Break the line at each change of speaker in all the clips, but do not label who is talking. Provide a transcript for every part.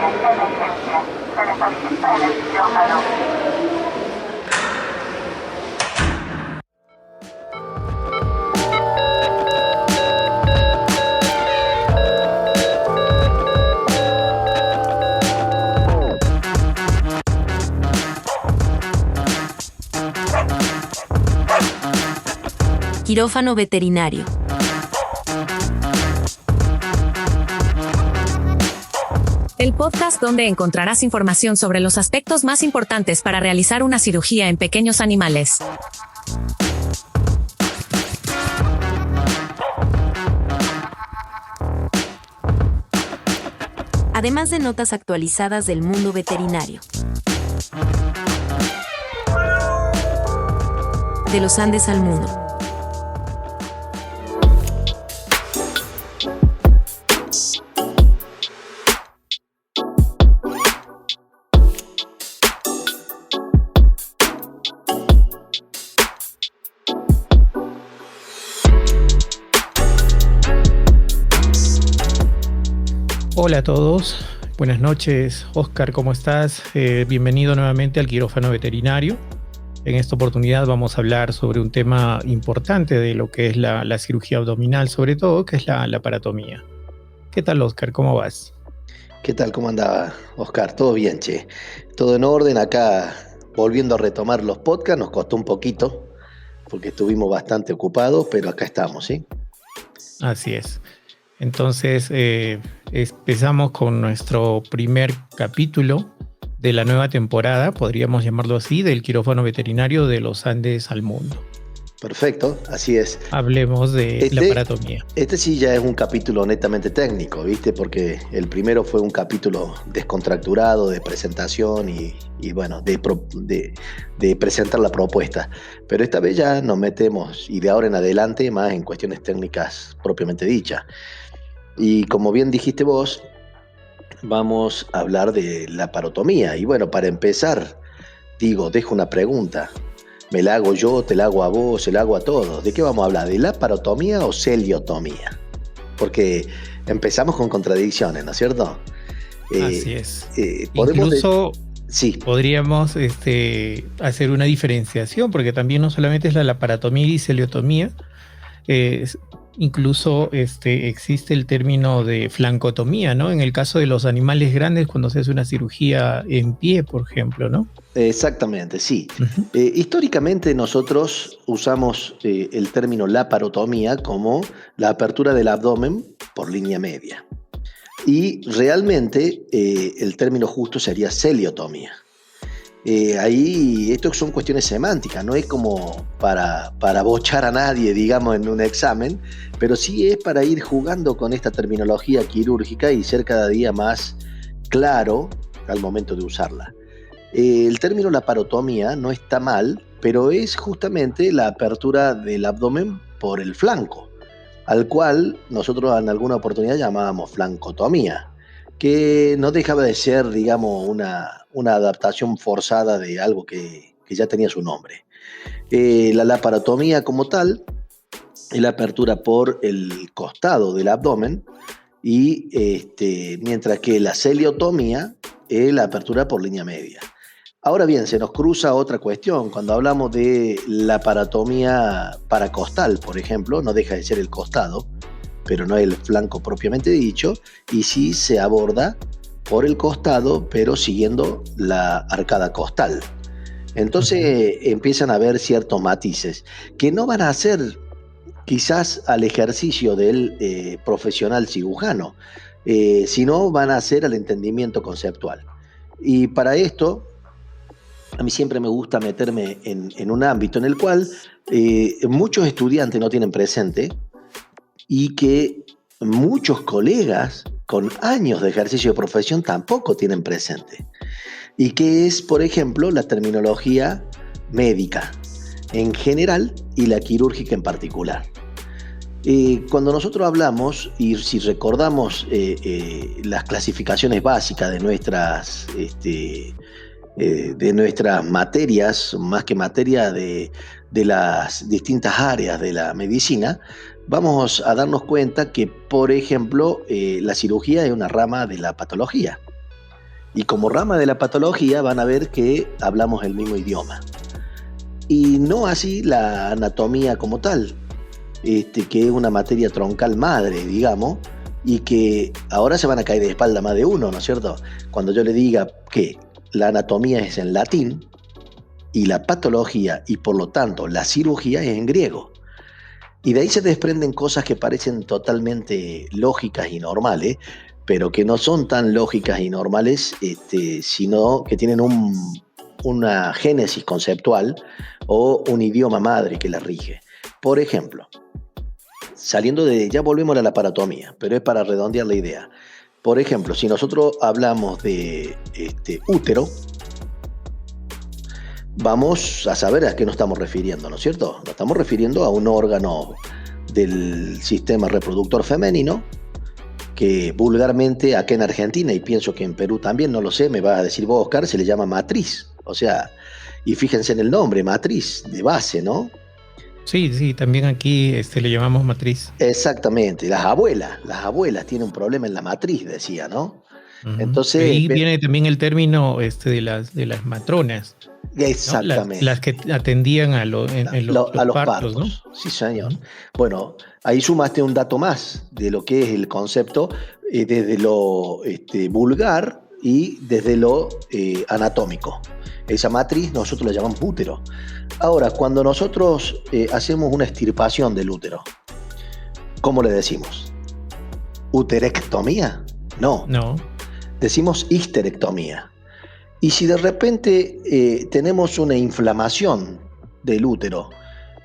emergencia. Se necesita el quirófano.
Quirófano veterinario.
El podcast donde encontrarás información sobre los aspectos más importantes para realizar una cirugía en pequeños animales.
Además de notas actualizadas del mundo veterinario. De los Andes al mundo.
Hola a todos, buenas noches. Oscar, ¿cómo estás? Bienvenido nuevamente al Quirófano Veterinario. En esta oportunidad vamos a hablar sobre un tema importante de lo que es la cirugía abdominal, sobre todo, que es la laparotomía. ¿Qué tal, Oscar? ¿Cómo vas?
¿Qué tal? ¿Cómo andaba, Oscar? Todo bien, che. Todo en orden acá, volviendo a retomar los podcasts. Nos costó un poquito, porque estuvimos bastante ocupados, pero acá estamos, ¿sí?
Así es. Entonces, empezamos con nuestro primer capítulo de la nueva temporada, podríamos llamarlo así, del Quirófano Veterinario de los Andes al mundo.
Perfecto, así es.
Hablemos de laparotomía.
Este sí ya es un capítulo netamente técnico, ¿viste? Porque el primero fue un capítulo descontracturado de presentación y bueno, de presentar la propuesta. Pero esta vez ya nos metemos, y de ahora en adelante, más en cuestiones técnicas propiamente dichas. Y como bien dijiste vos, vamos a hablar de laparotomía. Y bueno, para empezar, dejo una pregunta. ¿Me la hago yo, te la hago a vos, se la hago a todos? ¿De qué vamos a hablar? ¿De laparotomía o celiotomía? Porque empezamos con contradicciones, ¿no es cierto?
Así es.
Incluso
podríamos hacer una diferenciación, porque también no solamente es la laparotomía y celiotomía, incluso existe el término de flancotomía, ¿no? En el caso de los animales grandes, cuando se hace una cirugía en pie, por ejemplo, ¿no?
Exactamente, sí. Uh-huh. Históricamente nosotros usamos el término laparotomía como la apertura del abdomen por línea media. Y realmente el término justo sería celiotomía. Ahí esto son cuestiones semánticas, no es como para bochar a nadie, digamos, en un examen, pero sí es para ir jugando con esta terminología quirúrgica y ser cada día más claro al momento de usarla. El término laparotomía no está mal, pero es justamente la apertura del abdomen por el flanco, al cual nosotros en alguna oportunidad llamábamos flancotomía, que no dejaba de ser, digamos, una adaptación forzada de algo que ya tenía su nombre. La laparotomía como tal es la apertura por el costado del abdomen, y mientras que la celiotomía es la apertura por línea media. Ahora bien, se nos cruza otra cuestión. Cuando hablamos de laparotomía paracostal, por ejemplo, no deja de ser el costado, pero no el flanco propiamente dicho, y sí se aborda por el costado, pero siguiendo la arcada costal. Entonces empiezan a haber ciertos matices que no van a hacer quizás al ejercicio del profesional cirujano, sino van a hacer al entendimiento conceptual. Y para esto, a mí siempre me gusta meterme en un ámbito en el cual muchos estudiantes no tienen presente y que muchos colegas con años de ejercicio de profesión tampoco tienen presente. Y que es, por ejemplo, la terminología médica en general y la quirúrgica en particular. Cuando nosotros hablamos, y si recordamos las clasificaciones básicas de nuestras materias, más que materia de las distintas áreas de la medicina, vamos a darnos cuenta que, por ejemplo, la cirugía es una rama de la patología. Y como rama de la patología van a ver que hablamos el mismo idioma. Y no así la anatomía como tal, que es una materia troncal madre, digamos, y que ahora se van a caer de espalda más de uno, ¿no es cierto? Cuando yo le diga que la anatomía es en latín y la patología y por lo tanto la cirugía es en griego. Y de ahí se desprenden cosas que parecen totalmente lógicas y normales, pero que no son tan lógicas y normales, sino que tienen una génesis conceptual o un idioma madre que la rige. Por ejemplo, ya volvemos a la laparotomía, pero es para redondear la idea. Por ejemplo, si nosotros hablamos de útero, vamos a saber a qué nos estamos refiriendo, ¿no es cierto? Nos estamos refiriendo a un órgano del sistema reproductor femenino que vulgarmente acá en Argentina, y pienso que en Perú también, no lo sé, me vas a decir vos, Oscar, se le llama matriz. O sea, y fíjense en el nombre, matriz, de base, ¿no?
Sí, también aquí le llamamos matriz.
Exactamente, las abuelas tienen un problema en la matriz, decía, ¿no?
Uh-huh.
Entonces,
ahí viene también el término de las matronas.
Exactamente.
¿No? Las que atendían a los partos, ¿no?
Sí, señor. Bueno, ahí sumaste un dato más de lo que es el concepto desde lo vulgar y desde lo anatómico. Esa matriz nosotros la llamamos útero. Ahora, cuando nosotros hacemos una extirpación del útero, ¿cómo le decimos? ¿Uterectomía? No. Decimos histerectomía. Y si de repente tenemos una inflamación del útero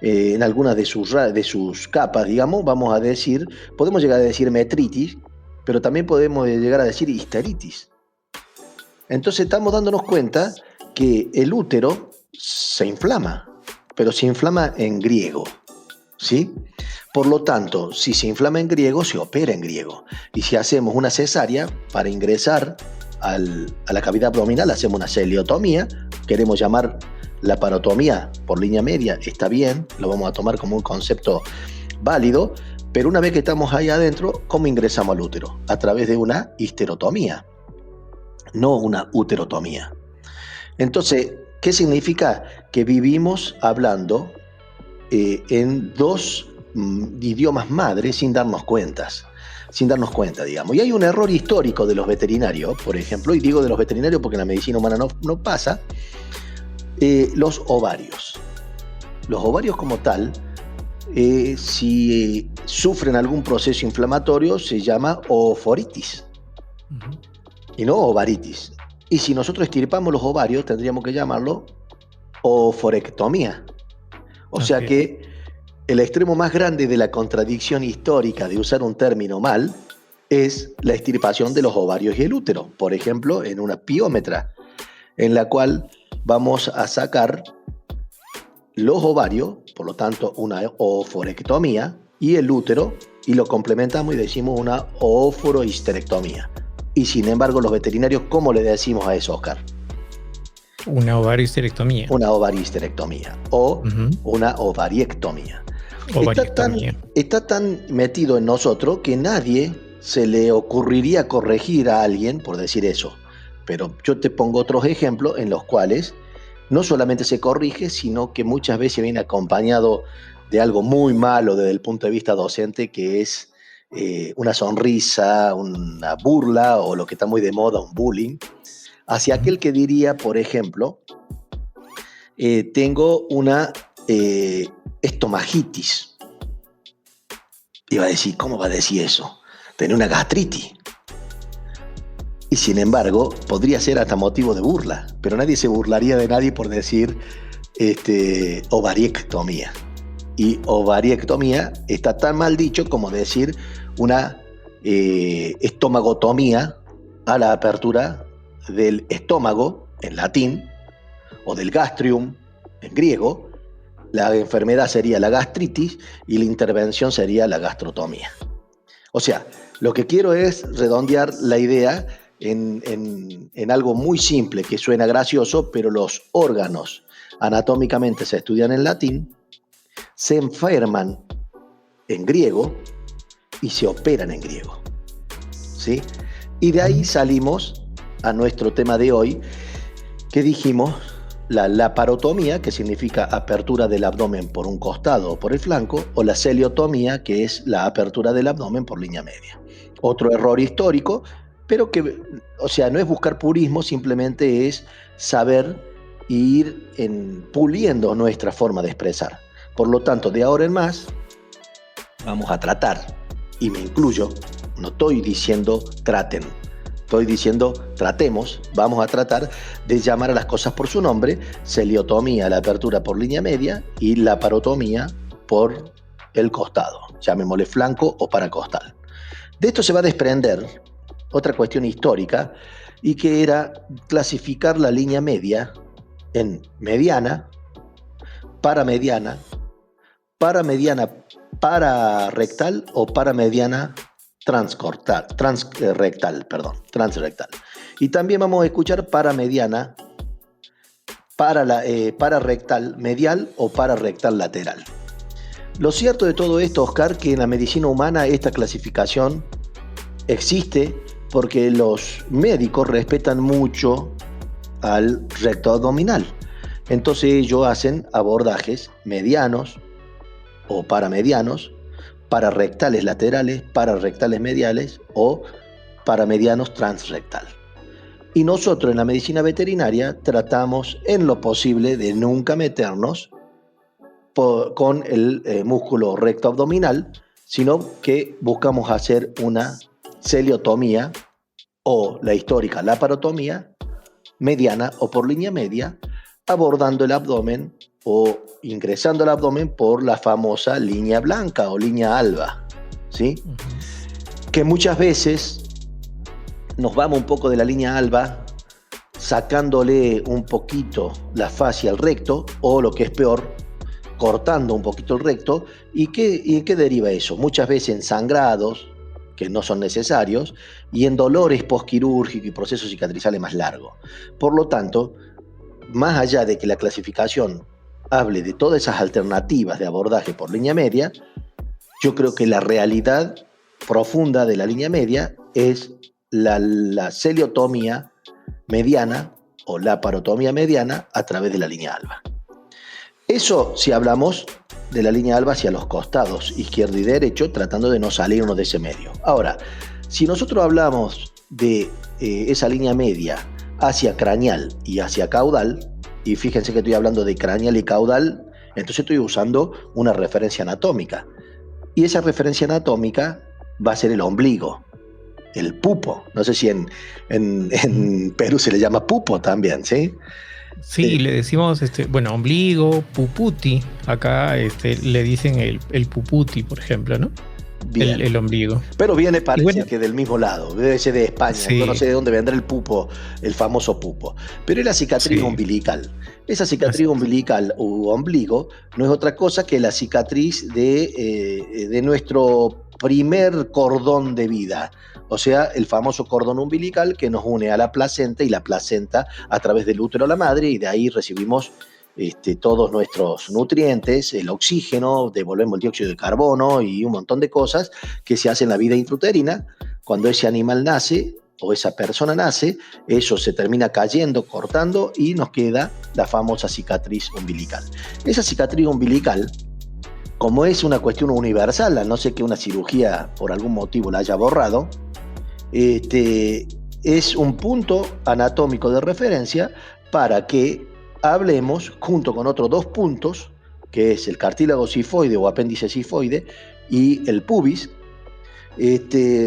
en algunas de sus capas, digamos, podemos llegar a decir metritis, pero también podemos llegar a decir histeritis. Entonces estamos dándonos cuenta que el útero se inflama, pero se inflama en griego, ¿sí? Por lo tanto, si se inflama en griego, se opera en griego. Y si hacemos una cesárea para ingresar a la cavidad abdominal, hacemos una celiotomía, queremos llamar laparotomía por línea media, está bien, lo vamos a tomar como un concepto válido, pero una vez que estamos ahí adentro, ¿cómo ingresamos al útero? A través de una histerotomía, no una uterotomía. Entonces, ¿qué significa? Que vivimos hablando en dos idiomas madres sin darnos cuenta, digamos. Y hay un error histórico de los veterinarios, por ejemplo, y digo de los veterinarios porque en la medicina humana no pasa, los ovarios. Los ovarios como tal, si sufren algún proceso inflamatorio, se llama ooforitis, y no ovaritis. Y si nosotros extirpamos los ovarios, tendríamos que llamarlo ooforectomía. O sea que el extremo más grande de la contradicción histórica de usar un término mal es la extirpación de los ovarios y el útero. Por ejemplo, en una piómetra, en la cual vamos a sacar los ovarios, por lo tanto una ooforectomía, y el útero, y lo complementamos y decimos una ooforohisterectomía. Y sin embargo, los veterinarios, ¿cómo le decimos a eso, Oscar?
Una ovariohisterectomía.
Una ovariohisterectomía o una ovariectomía. Está tan metido en nosotros que nadie se le ocurriría corregir a alguien por decir eso. Pero yo te pongo otros ejemplos en los cuales no solamente se corrige, sino que muchas veces viene acompañado de algo muy malo desde el punto de vista docente, que es una sonrisa, una burla o lo que está muy de moda, un bullying, hacia aquel que diría, por ejemplo, tengo una estomagitis. Y va a decir, ¿cómo va a decir eso? Tener una gastritis. Y sin embargo, podría ser hasta motivo de burla, pero nadie se burlaría de nadie por decir ovariectomía. Y ovariectomía está tan mal dicho como decir una estomagotomía a la apertura del estómago en latín o del gastrium en griego. La enfermedad sería la gastritis y la intervención sería la gastrotomía. O sea, lo que quiero es redondear la idea en algo muy simple que suena gracioso, pero los órganos anatómicamente se estudian en latín, se enferman en griego y se operan en griego, ¿sí? Y de ahí salimos a nuestro tema de hoy, que dijimos la laparotomía, que significa apertura del abdomen por un costado o por el flanco, o la celiotomía, que es la apertura del abdomen por línea media. Otro error histórico, pero que, o sea, no es buscar purismo, simplemente es saber ir puliendo nuestra forma de expresar. Por lo tanto, de ahora en más, vamos a tratar, y me incluyo, no estoy diciendo traten, estoy diciendo tratemos, vamos a tratar de llamar a las cosas por su nombre: celiotomía, la apertura por línea media, y laparotomía por el costado, llamémosle flanco o paracostal. De esto se va a desprender otra cuestión histórica, y que era clasificar la línea media en mediana, paramediana, pararectal o paramediana transrectal. Y también vamos a escuchar paramediana, pararectal medial o pararectal lateral. Lo cierto de todo esto, Oscar, que en la medicina humana esta clasificación existe porque los médicos respetan mucho al recto abdominal. Entonces ellos hacen abordajes medianos o paramedianos, pararectales laterales, pararectales mediales o paramedianos transrectal. Y nosotros en la medicina veterinaria tratamos en lo posible de nunca meternos con el músculo recto abdominal, sino que buscamos hacer una celiotomía o la histórica laparotomía mediana o por línea media, abordando el abdomen o ingresando al abdomen por la famosa línea blanca o línea alba, ¿sí? Que muchas veces nos vamos un poco de la línea alba, sacándole un poquito la fascia al recto, o lo que es peor, cortando un poquito el recto. ¿Y en qué deriva eso? Muchas veces en sangrados que no son necesarios y en dolores postquirúrgicos y procesos cicatrizales más largos. Por lo tanto, más allá de que la clasificación hable de todas esas alternativas de abordaje por línea media, yo creo que la realidad profunda de la línea media es la celiotomía mediana o laparotomía mediana a través de la línea alba. Eso si hablamos de la línea alba hacia los costados, izquierdo y derecho, tratando de no salirnos de ese medio. Ahora, si nosotros hablamos de esa línea media hacia craneal y hacia caudal, y fíjense que estoy hablando de craneal y caudal, entonces estoy usando una referencia anatómica. Y esa referencia anatómica va a ser el ombligo, el pupo. No sé si en Perú se le llama pupo también, ¿sí?
Sí, le decimos, ombligo, puputi. Acá le dicen el puputi, por ejemplo, ¿no?
Bien.
El ombligo.
Pero viene, parece que del mismo lado, debe ser de España. Sí. Yo no sé de dónde vendrá el pupo, el famoso pupo. Pero es la cicatriz umbilical. Esa cicatriz umbilical u ombligo no es otra cosa que la cicatriz de nuestro primer cordón de vida. O sea, el famoso cordón umbilical que nos une a la placenta, y la placenta a través del útero a la madre, y de ahí recibimos todos nuestros nutrientes, el oxígeno, devolvemos el dióxido de carbono y un montón de cosas que se hacen en la vida intrauterina. Cuando ese animal nace o esa persona nace, eso se termina cayendo, cortando, y nos queda la famosa cicatriz umbilical. Esa cicatriz umbilical, como es una cuestión universal, a no ser que una cirugía por algún motivo la haya borrado, es un punto anatómico de referencia para que hablemos, junto con otros dos puntos, que es el cartílago sifoide o apéndice sifoide y el pubis,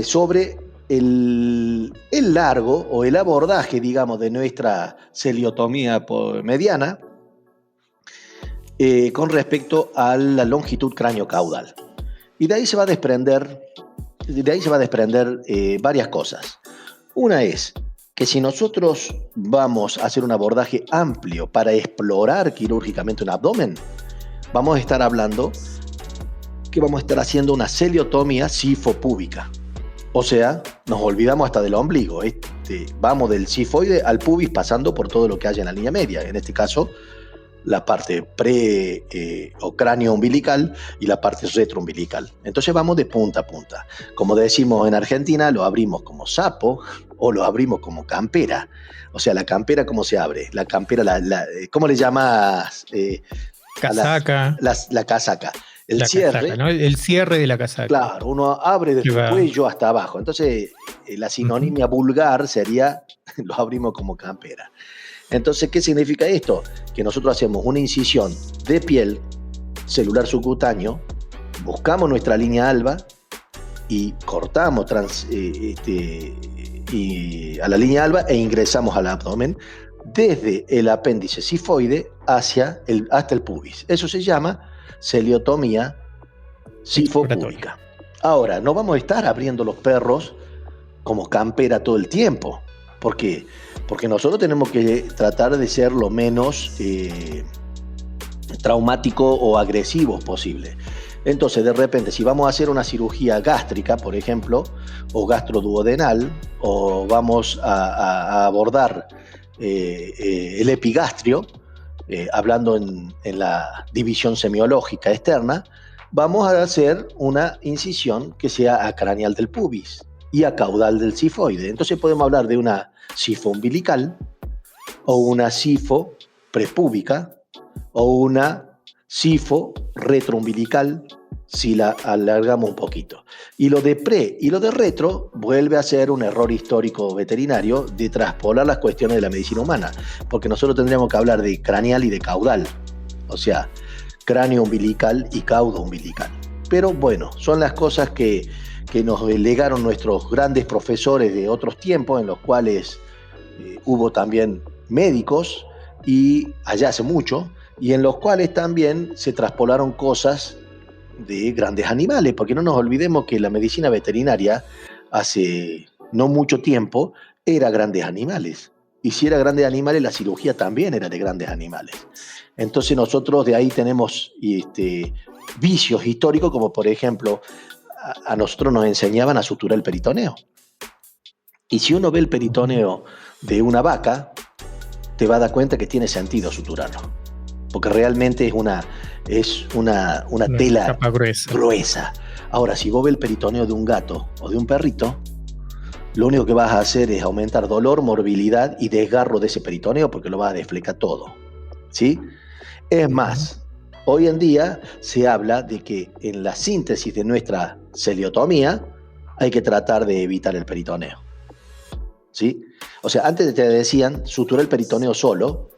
sobre el largo o el abordaje, digamos, de nuestra celiotomía mediana con respecto a la longitud cráneo-caudal. Y de ahí se va a desprender varias cosas. Una es que si nosotros vamos a hacer un abordaje amplio para explorar quirúrgicamente un abdomen, vamos a estar hablando que vamos a estar haciendo una celiotomía sifopúbica. O sea, nos olvidamos hasta del ombligo. Vamos del sifoide al pubis, pasando por todo lo que haya en la línea media. En este caso, la parte o cráneo umbilical y la parte retroumbilical. Entonces vamos de punta a punta. Como decimos en Argentina, lo abrimos como sapo o lo abrimos como campera. O sea, la campera, ¿cómo se abre? La campera, ¿cómo le llamas?
Casaca.
La casaca. El
La
cierre.
casaca, ¿no? El cierre de la casaca.
Claro, uno abre desde el cuello hasta abajo. Entonces, la sinonimia vulgar sería, lo abrimos como campera. Entonces, ¿qué significa esto? Que nosotros hacemos una incisión de piel, celular subcutáneo, buscamos nuestra línea alba y cortamos a la línea alba e ingresamos al abdomen desde el apéndice sifoide hasta el pubis. Eso se llama celiotomía sifopúbica. Ahora, no vamos a estar abriendo los perros como campera todo el tiempo. ¿Por qué? Porque nosotros tenemos que tratar de ser lo menos traumático o agresivos posible. Entonces, de repente, si vamos a hacer una cirugía gástrica, por ejemplo, o gastroduodenal, o vamos a abordar el epigastrio, hablando en la división semiológica externa, vamos a hacer una incisión que sea acraneal del pubis y a caudal del sifoide. Entonces podemos hablar de una sifo umbilical, o una sifo prepúbica, o una sifo retroumbilical, si la alargamos un poquito. Y lo de pre y lo de retro vuelve a ser un error histórico veterinario de traspolar las cuestiones de la medicina humana, porque nosotros tendríamos que hablar de craneal y de caudal, o sea, cráneo umbilical y caudo umbilical. Pero bueno, son las cosas que nos legaron nuestros grandes profesores de otros tiempos, en los cuales hubo también médicos, y allá hace mucho, y en los cuales también se traspolaron cosas de grandes animales, porque no nos olvidemos que la medicina veterinaria hace no mucho tiempo era grandes animales, y si era grandes animales, la cirugía también era de grandes animales. Entonces nosotros de ahí tenemos vicios históricos, como por ejemplo, a nosotros nos enseñaban a suturar el peritoneo. Y si uno ve el peritoneo de una vaca, te va a dar cuenta que tiene sentido suturarlo, porque realmente es una tela gruesa. Ahora, si vos ves el peritoneo de un gato o de un perrito, lo único que vas a hacer es aumentar dolor, morbilidad y desgarro de ese peritoneo, porque lo vas a desflecar todo, ¿sí? Es más, hoy en día se habla de que en la síntesis de nuestra celiotomía hay que tratar de evitar el peritoneo, ¿sí? O sea, antes te decían suturar el peritoneo solo,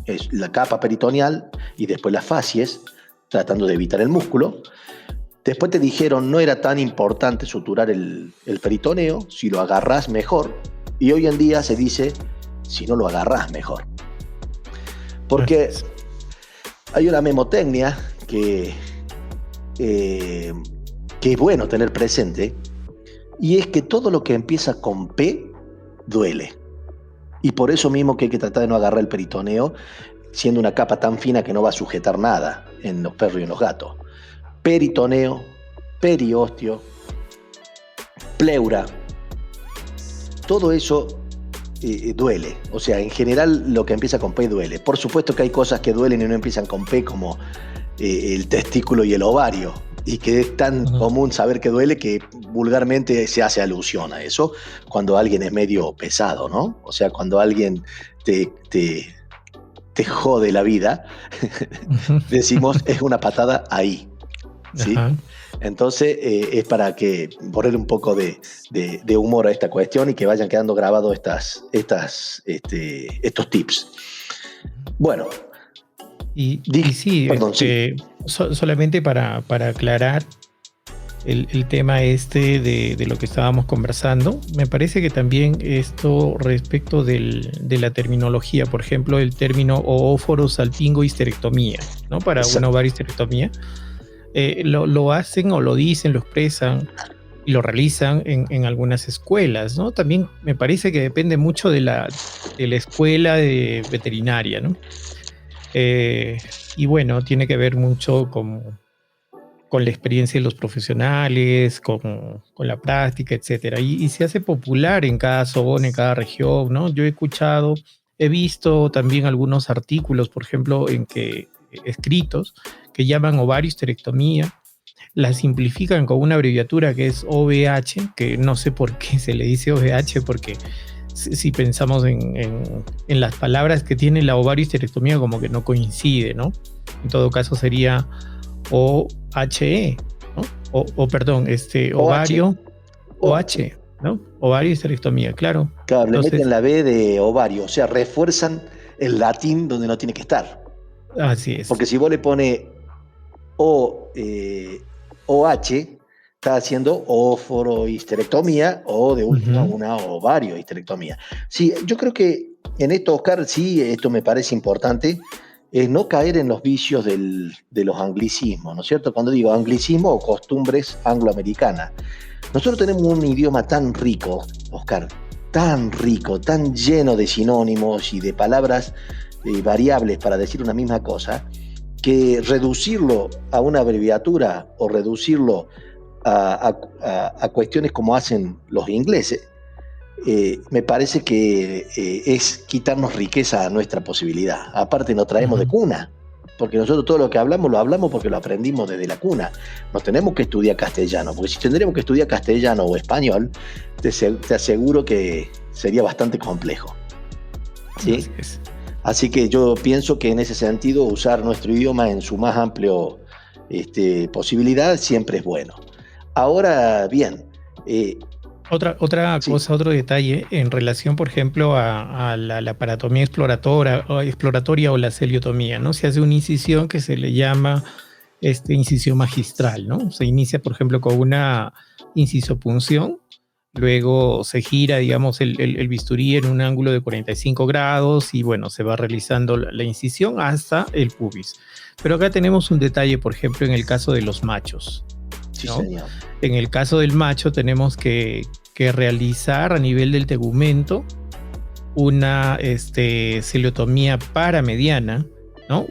es la capa peritoneal y después las fascies, tratando de evitar el músculo. Después te dijeron no era tan importante suturar el peritoneo, si lo agarrás mejor. Y hoy en día se dice si no lo agarrás mejor. Porque hay una memotecnia que es bueno tener presente, y es que todo lo que empieza con P duele. Y por eso mismo que hay que tratar de no agarrar el peritoneo, siendo una capa tan fina que no va a sujetar nada en los perros y en los gatos. Peritoneo, periostio, pleura, todo eso duele. O sea, en general lo que empieza con P duele. Por supuesto que hay cosas que duelen y no empiezan con P, como el testículo y el ovario, y que es tan común saber que duele que vulgarmente se hace alusión a eso cuando alguien es medio pesado, ¿no? O sea, cuando alguien te jode la vida, decimos es una patada ahí, ¿sí? Entonces es para que poner un poco de humor a esta cuestión y que vayan quedando grabados estos tips. Bueno.
Y sí, solamente para aclarar el tema de lo que estábamos conversando, me parece que también esto respecto de la terminología, por ejemplo, el término oóforo-salpingo-histerectomía, ¿no? Para una ovariohisterectomía, lo hacen o lo dicen, lo expresan y lo realizan en algunas escuelas, ¿no? También me parece que depende mucho de la escuela veterinaria, ¿no? Y bueno, tiene que ver mucho con la experiencia de los profesionales, con la práctica, etcétera. Y se hace popular en cada zona, en cada región, ¿no? Yo he visto también algunos artículos, por ejemplo, escritos que llaman ovariohisterectomía. la simplifican con una abreviatura que es OVH, que no sé por qué se le dice OVH, porque si pensamos en las palabras que tiene la ovariohisterectomía, como que no coincide, ¿no? En todo caso sería OHE, ¿no? Perdón, ovario, OH, ¿no? Ovariohisterectomía, claro.
Claro,
Entonces,
le meten la B de ovario, o sea, refuerzan el latín donde no tiene que estar.
así es.
Porque si vos le pones OH, está haciendo óforohisterectomía o de última una ovariohisterectomía. Sí, yo creo que en esto, Oscar, sí, esto me parece importante, es no caer en los vicios de los anglicismos, ¿no es cierto? Cuando digo anglicismo o costumbres angloamericanas. Nosotros tenemos un idioma tan rico, Oscar, tan rico, tan lleno de sinónimos y de palabras variables para decir una misma cosa, que reducirlo a una abreviatura o reducirlo a cuestiones como hacen los ingleses, me parece que es quitarnos riqueza a nuestra posibilidad. Aparte nos traemos de cuna, porque nosotros todo lo que hablamos lo hablamos porque lo aprendimos desde la cuna. No tenemos que estudiar castellano, porque si tendríamos que estudiar castellano o español, te aseguro que sería bastante complejo. ¿Sí? Así que yo pienso que en ese sentido usar nuestro idioma en su más amplio posibilidad siempre es bueno. Ahora bien,
otra cosa, otro detalle en relación, por ejemplo, a la laparotomía exploratoria o la celiotomía, ¿no? Se hace una incisión que se le llama incisión magistral, ¿no? Se inicia, por ejemplo, con una incisopunción, luego se gira, digamos, el bisturí en un ángulo de 45 grados y, bueno, se va realizando la incisión hasta el pubis. Pero acá tenemos un detalle, por ejemplo, en el caso de los machos,
sí,
¿no?
señor.
En el caso del macho tenemos que realizar a nivel del tegumento una celiotomía paramediana, ¿no?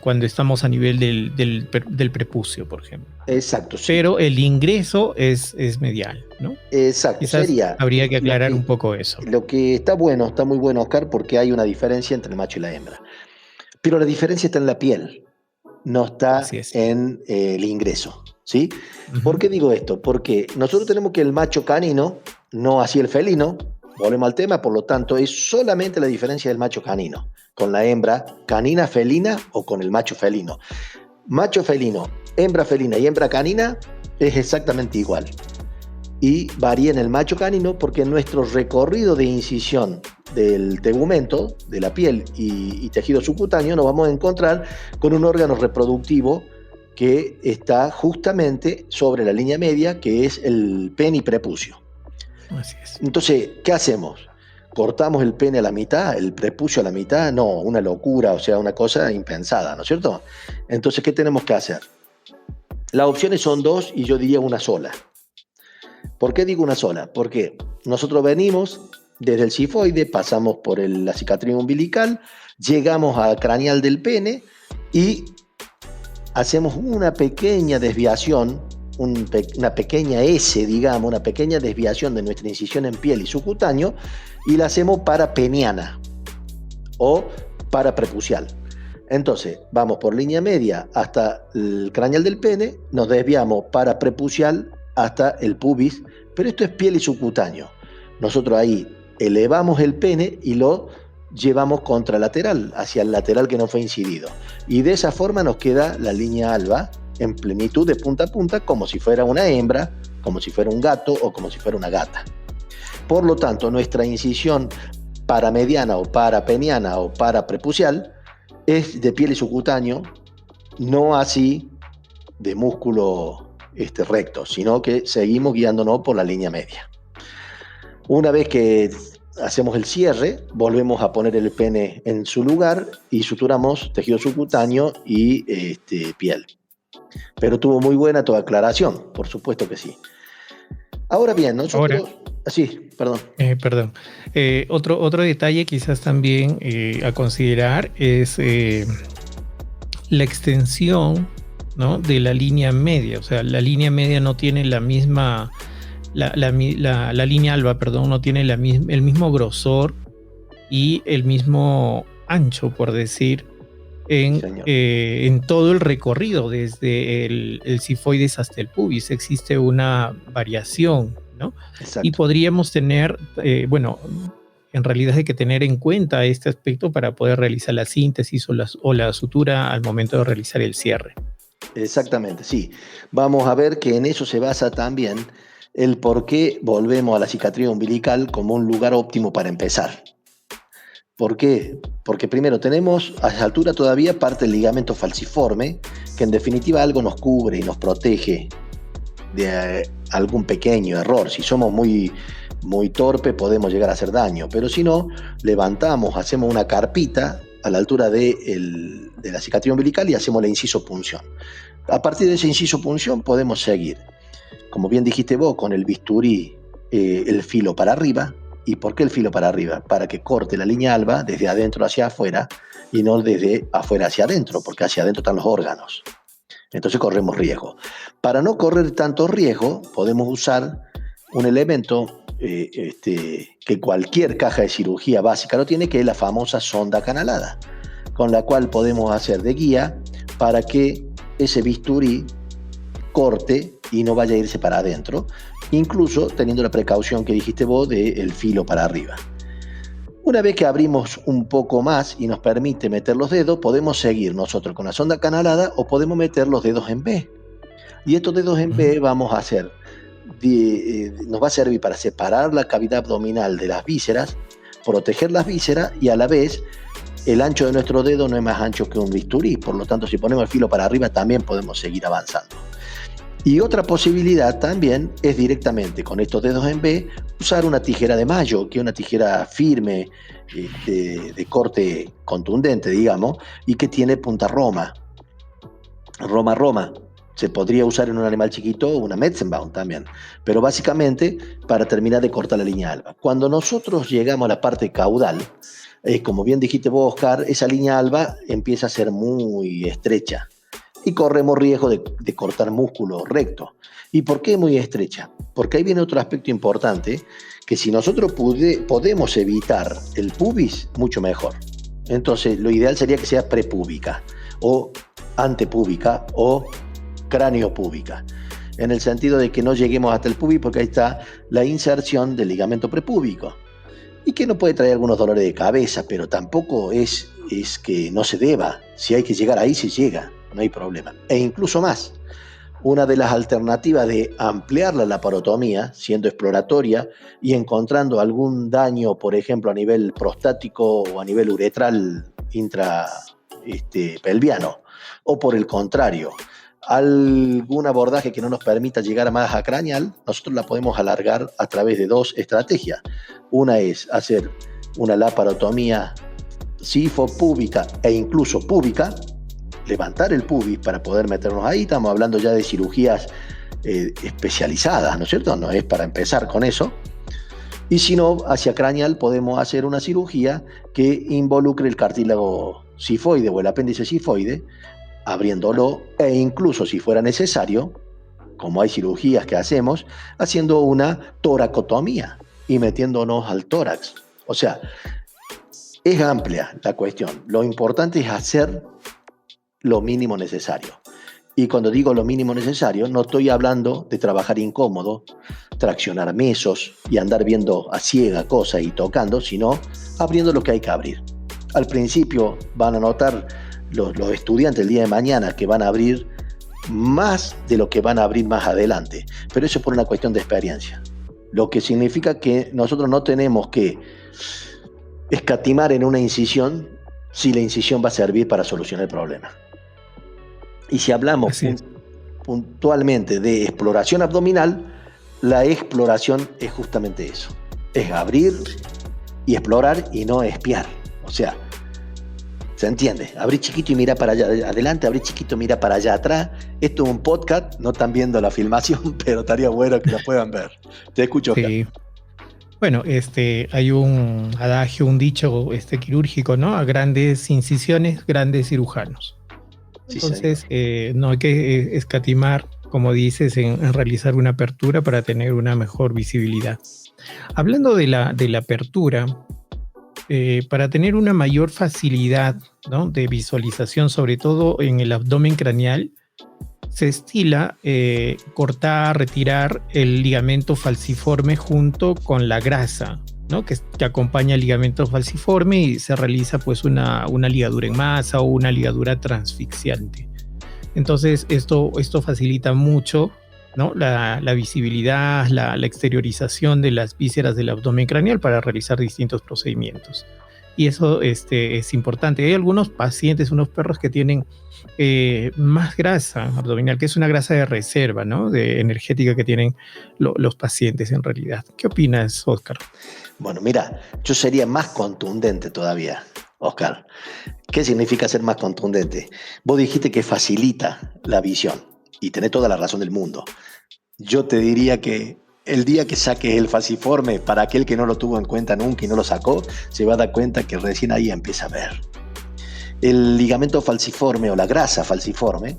Cuando estamos a nivel del prepucio, por ejemplo.
Exacto. Sí.
Pero el ingreso es medial, ¿no?
Exacto.
Quizás habría que aclarar un poco eso.
Lo que está bueno, está muy bueno, Oscar, porque hay una diferencia entre el macho y la hembra. Pero la diferencia está en la piel, no está en el ingreso. ¿Sí? ¿Por qué digo esto? Porque nosotros tenemos que el macho canino, no así el felino, volvemos al tema, por lo tanto es solamente la diferencia del macho canino con la hembra canina felina o con el macho felino. Macho felino, hembra felina y hembra canina es exactamente igual. Y varía en el macho canino porque en nuestro recorrido de incisión del tegumento, de la piel y tejido subcutáneo, nos vamos a encontrar con un órgano reproductivo que está justamente sobre la línea media, que es el pene y prepucio.
Así es.
Entonces, ¿qué hacemos? ¿Cortamos el pene a la mitad, el prepucio a la mitad? No, una locura, o sea, una cosa impensada, ¿no es cierto? Entonces, ¿qué tenemos que hacer? Las opciones son dos y yo diría una sola. ¿Por qué digo una sola? Porque nosotros venimos desde el cifoide, pasamos por la cicatriz umbilical, llegamos al craneal del pene y hacemos una pequeña desviación, una pequeña S, digamos, una pequeña desviación de nuestra incisión en piel y subcutáneo y la hacemos parapeniana o paraprepucial. Entonces, vamos por línea media hasta el craneal del pene, nos desviamos paraprepucial hasta el pubis, pero esto es piel y subcutáneo. Nosotros ahí elevamos el pene y lo llevamos contralateral, hacia el lateral que no fue incidido. Y de esa forma nos queda la línea alba en plenitud de punta a punta, como si fuera una hembra, como si fuera un gato o como si fuera una gata. Por lo tanto, nuestra incisión paramediana o parapeniana o paraprepucial es de piel y subcutáneo, no así de músculo recto, sino que seguimos guiándonos por la línea media. Una vez que hacemos el cierre, volvemos a poner el pene en su lugar y suturamos tejido subcutáneo y piel. Pero tuvo muy buena tu aclaración, por supuesto que sí. Ahora bien, nosotros... Sí, perdón.
Otro detalle quizás también a considerar es la extensión, ¿no?, de la línea media. O sea, la línea media no tiene la misma... La línea alba, perdón, no tiene el mismo grosor y el mismo ancho, por decir, en todo el recorrido, desde el sifoides hasta el pubis. Existe una variación, ¿no?
Exacto.
Y podríamos tener, en realidad hay que tener en cuenta este aspecto para poder realizar la síntesis o la sutura al momento de realizar el cierre.
Exactamente, sí. Vamos a ver que en eso se basa también el por qué volvemos a la cicatriz umbilical como un lugar óptimo para empezar. ¿Por qué? Porque primero tenemos a esa altura todavía parte del ligamento falciforme, que en definitiva algo nos cubre y nos protege de algún pequeño error. Si somos muy torpe podemos llegar a hacer daño, pero si no, levantamos, hacemos una carpita a la altura de la cicatriz umbilical y hacemos la inciso-punción. A partir de esa inciso-punción podemos seguir, como bien dijiste vos, con el bisturí, el filo para arriba. ¿Y por qué el filo para arriba? Para que corte la línea alba desde adentro hacia afuera y no desde afuera hacia adentro, porque hacia adentro están los órganos. Entonces corremos riesgo. Para no correr tanto riesgo, podemos usar un elemento que cualquier caja de cirugía básica lo tiene, que es la famosa sonda canalada, con la cual podemos hacer de guía para que ese bisturí corte y no vaya a irse para adentro, incluso teniendo la precaución que dijiste vos del filo para arriba. Una vez que abrimos un poco más y nos permite meter los dedos, podemos seguir nosotros con la sonda canalada o podemos meter los dedos en B. Y estos dedos en B vamos a hacer, nos va a servir para separar la cavidad abdominal de las vísceras, proteger las vísceras y a la vez el ancho de nuestro dedo no es más ancho que un bisturí, por lo tanto si ponemos el filo para arriba también podemos seguir avanzando. Y otra posibilidad también es directamente con estos dedos en B usar una tijera de mayo, que es una tijera firme, de corte contundente, digamos, y que tiene punta roma. Roma. Se podría usar en un animal chiquito o una Metzenbaum también, pero básicamente para terminar de cortar la línea alba. Cuando nosotros llegamos a la parte caudal, como bien dijiste vos, Oscar, esa línea alba empieza a ser muy estrecha y corremos riesgo de cortar músculo recto. ¿Y por qué muy estrecha? Porque ahí viene otro aspecto importante, que si nosotros podemos evitar el pubis, mucho mejor. Entonces, lo ideal sería que sea prepúbica, o antepúbica, o cráneo-púbica, en el sentido de que no lleguemos hasta el pubis, porque ahí está la inserción del ligamento prepúbico, y que no puede traer algunos dolores de cabeza, pero tampoco es que no se deba. Si hay que llegar ahí, se llega, no hay problema. E incluso más, una de las alternativas de ampliar la laparotomía, siendo exploratoria y encontrando algún daño, por ejemplo, a nivel prostático o a nivel uretral pelviano, o por el contrario, algún abordaje que no nos permita llegar más a craneal, nosotros la podemos alargar a través de dos estrategias. Una es hacer una laparotomía sifopúbica e incluso púbica, levantar el pubis para poder meternos ahí. Estamos hablando ya de cirugías especializadas, ¿no es cierto? No es para empezar con eso. Y si no, hacia craneal podemos hacer una cirugía que involucre el cartílago sifoide o el apéndice sifoide, abriéndolo e incluso si fuera necesario, como hay cirugías que hacemos, haciendo una toracotomía y metiéndonos al tórax. O sea, es amplia la cuestión. Lo importante es hacer lo mínimo necesario. Y cuando digo lo mínimo necesario, no estoy hablando de trabajar incómodo, traccionar mesos y andar viendo a ciega cosas y tocando, sino abriendo lo que hay que abrir. Al principio van a notar los estudiantes el día de mañana que van a abrir más de lo que van a abrir más adelante, pero eso es por una cuestión de experiencia, lo que significa que nosotros no tenemos que escatimar en una incisión si la incisión va a servir para solucionar el problema. Y si hablamos puntualmente de exploración abdominal, la exploración es justamente eso, es abrir y explorar y no espiar. O sea, ¿se entiende? Abrir chiquito y mira para allá adelante, abrir chiquito y mira para allá atrás. Esto es un podcast, no están viendo la filmación, pero estaría bueno que la puedan ver. Te escucho, Oscar.
Sí. Bueno, hay un adagio, un dicho quirúrgico, ¿no? A grandes incisiones, grandes cirujanos.
Sí,
entonces, no hay que escatimar, como dices, en realizar una apertura para tener una mejor visibilidad. Hablando de la apertura, para tener una mayor facilidad, ¿no?, de visualización, sobre todo en el abdomen craneal, se estila cortar, retirar el ligamento falciforme junto con la grasa, ¿no?, que acompaña el ligamento falciforme, y se realiza pues una ligadura en masa o una ligadura transfixiante. Entonces esto facilita mucho, ¿no?, la visibilidad, la exteriorización de las vísceras del abdomen craneal para realizar distintos procedimientos. Y eso es importante. Hay algunos pacientes, unos perros que tienen más grasa abdominal, que es una grasa de reserva, ¿no?, de energética que tienen los pacientes en realidad. ¿Qué opinas, Oscar?
Bueno, mira, yo sería más contundente todavía, Oscar. ¿Qué significa ser más contundente? Vos dijiste que facilita la visión y tenés toda la razón del mundo. Yo te diría que el día que saques el falciforme, para aquel que no lo tuvo en cuenta nunca y no lo sacó, se va a dar cuenta que recién ahí empieza a ver. El ligamento falciforme o la grasa falciforme,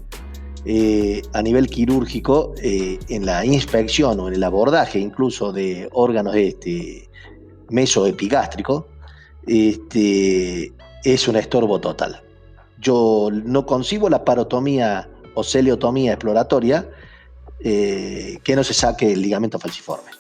a nivel quirúrgico, en la inspección o en el abordaje incluso de órganos mesoepigástricos, es un estorbo total. Yo no concibo la parotomía o celeotomía exploratoria que no se saque el ligamento falciforme.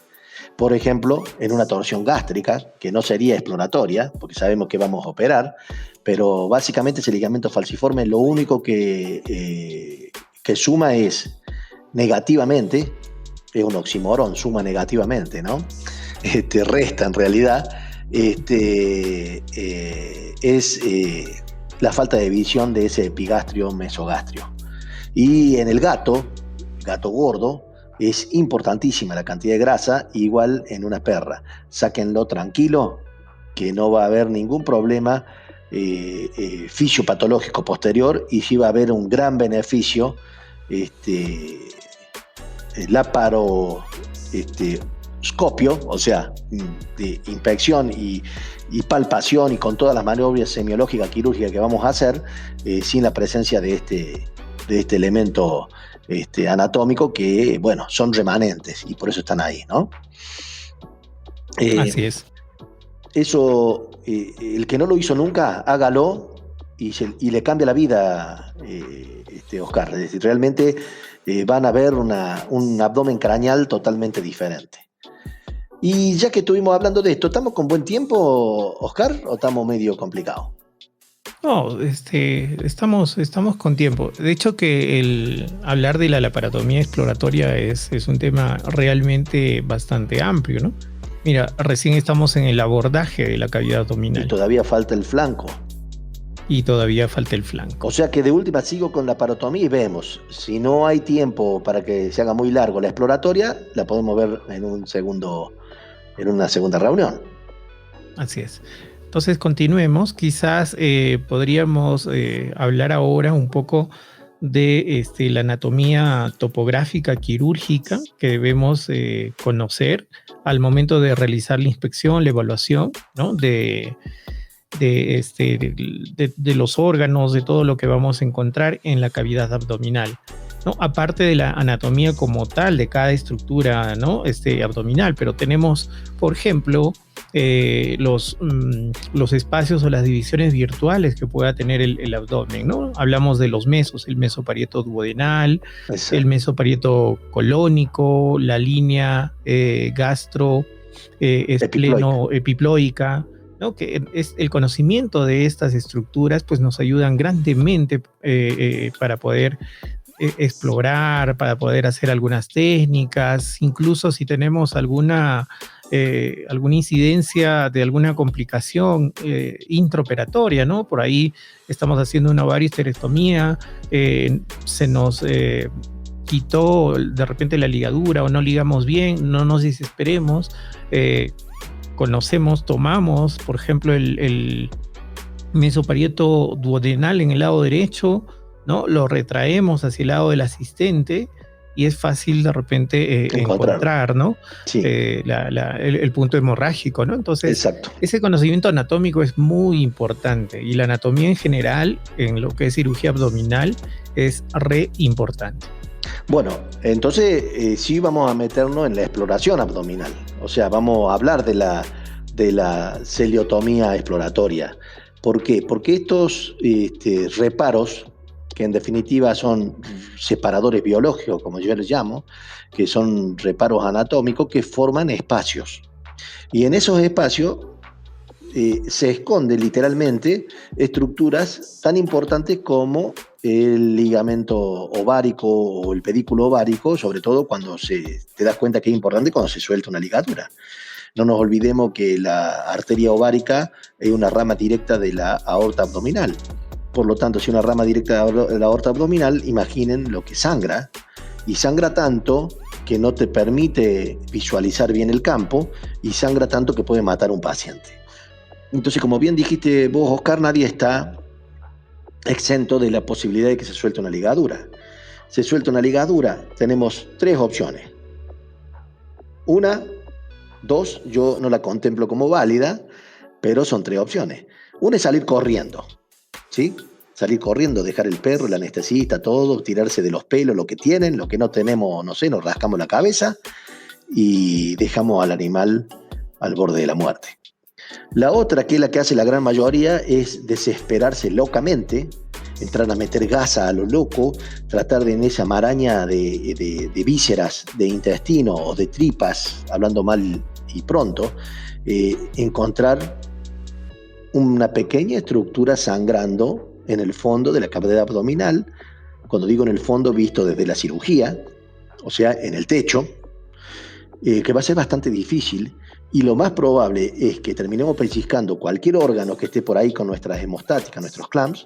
Por ejemplo, en una torsión gástrica, que no sería exploratoria, porque sabemos que vamos a operar, pero básicamente ese ligamento falciforme lo único que suma es negativamente, es un oxímoron, suma negativamente, ¿no? Resta en realidad, es la falta de visión de ese epigastrio mesogastrio. Y en el gato gordo, es importantísima la cantidad de grasa, igual en una perra. Sáquenlo tranquilo, que no va a haber ningún problema fisiopatológico posterior, y sí va a haber un gran beneficio laparoscopio, o sea, de inspección y palpación, y con todas las maniobras semiológicas quirúrgicas que vamos a hacer, sin la presencia de este elemento anatómico, que, bueno, son remanentes y por eso están ahí, ¿no?
Así es.
Eso, el que no lo hizo nunca, hágalo y le cambia la vida, Oscar. Es decir, realmente van a ver un abdomen craneal totalmente diferente. Y ya que estuvimos hablando de esto, ¿estamos con buen tiempo, Oscar, o estamos medio complicados?
No, estamos con tiempo. De hecho, que el hablar de la laparotomía exploratoria es un tema realmente bastante amplio, ¿no? Mira, recién estamos en el abordaje de la cavidad abdominal.
Y todavía falta el flanco. O sea que de última sigo con la laparotomía y vemos. Si no hay tiempo para que se haga muy largo la exploratoria, la podemos ver en una segunda reunión.
Así es. Entonces continuemos, quizás podríamos hablar ahora un poco de la anatomía topográfica quirúrgica que debemos conocer al momento de realizar la inspección, la evaluación, ¿no?, de los órganos, de todo lo que vamos a encontrar en la cavidad abdominal, ¿no? Aparte de la anatomía como tal de cada estructura, ¿no?, abdominal, pero tenemos, por ejemplo, los espacios o las divisiones virtuales que pueda tener el abdomen, ¿no? Hablamos de los mesos, el mesoparieto duodenal, exacto, el mesoparieto colónico, la línea gastro, espleno epiploica, ¿no? Que es el conocimiento de estas estructuras, pues nos ayudan grandemente para poder explorar, para poder hacer algunas técnicas, incluso si tenemos alguna incidencia de alguna complicación intraoperatoria, ¿no? Por ahí estamos haciendo una ovariohisterectomía, se nos quitó de repente la ligadura o no ligamos bien, no nos desesperemos, tomamos, por ejemplo, el mesoparieto duodenal en el lado derecho, ¿no? Lo retraemos hacia el lado del asistente y es fácil de repente encontrar, ¿no? Sí. El punto hemorrágico, ¿no? Entonces, exacto, ese conocimiento anatómico es muy importante, y la anatomía en general, en lo que es cirugía abdominal, es re importante.
Bueno, entonces sí vamos a meternos en la exploración abdominal, o sea, vamos a hablar de de la celiotomía exploratoria. ¿Por qué? Porque estos reparos, que en definitiva son separadores biológicos, como yo les llamo, que son reparos anatómicos que forman espacios. Y en esos espacios se esconden literalmente estructuras tan importantes como el ligamento ovárico o el pedículo ovárico, sobre todo cuando te das cuenta que es importante cuando se suelta una ligadura. No nos olvidemos que la arteria ovárica es una rama directa de la aorta abdominal. Por lo tanto, si una rama directa de la aorta abdominal, imaginen lo que sangra. Y sangra tanto que no te permite visualizar bien el campo y sangra tanto que puede matar a un paciente. Entonces, como bien dijiste vos, Oscar, nadie está exento de la posibilidad de que se suelte una ligadura. Se suelta una ligadura, tenemos 3 opciones. Una, 2, yo no la contemplo como válida, pero son 3 opciones. Una es salir corriendo, ¿sí? Salir corriendo, dejar el perro, el anestesista, todo, tirarse de los pelos, lo que tienen, lo que no tenemos, no sé, nos rascamos la cabeza y dejamos al animal al borde de la muerte. La otra, que es la que hace la gran mayoría, es desesperarse locamente, entrar a meter gasa a lo loco, tratar de en esa maraña de vísceras, de intestino o de tripas, hablando mal y pronto, encontrar una pequeña estructura sangrando en el fondo de la cavidad abdominal. Cuando digo en el fondo, visto desde la cirugía, o sea, en el techo, que va a ser bastante difícil. Y lo más probable es que terminemos pellizcando cualquier órgano que esté por ahí con nuestras hemostáticas, nuestros clamps,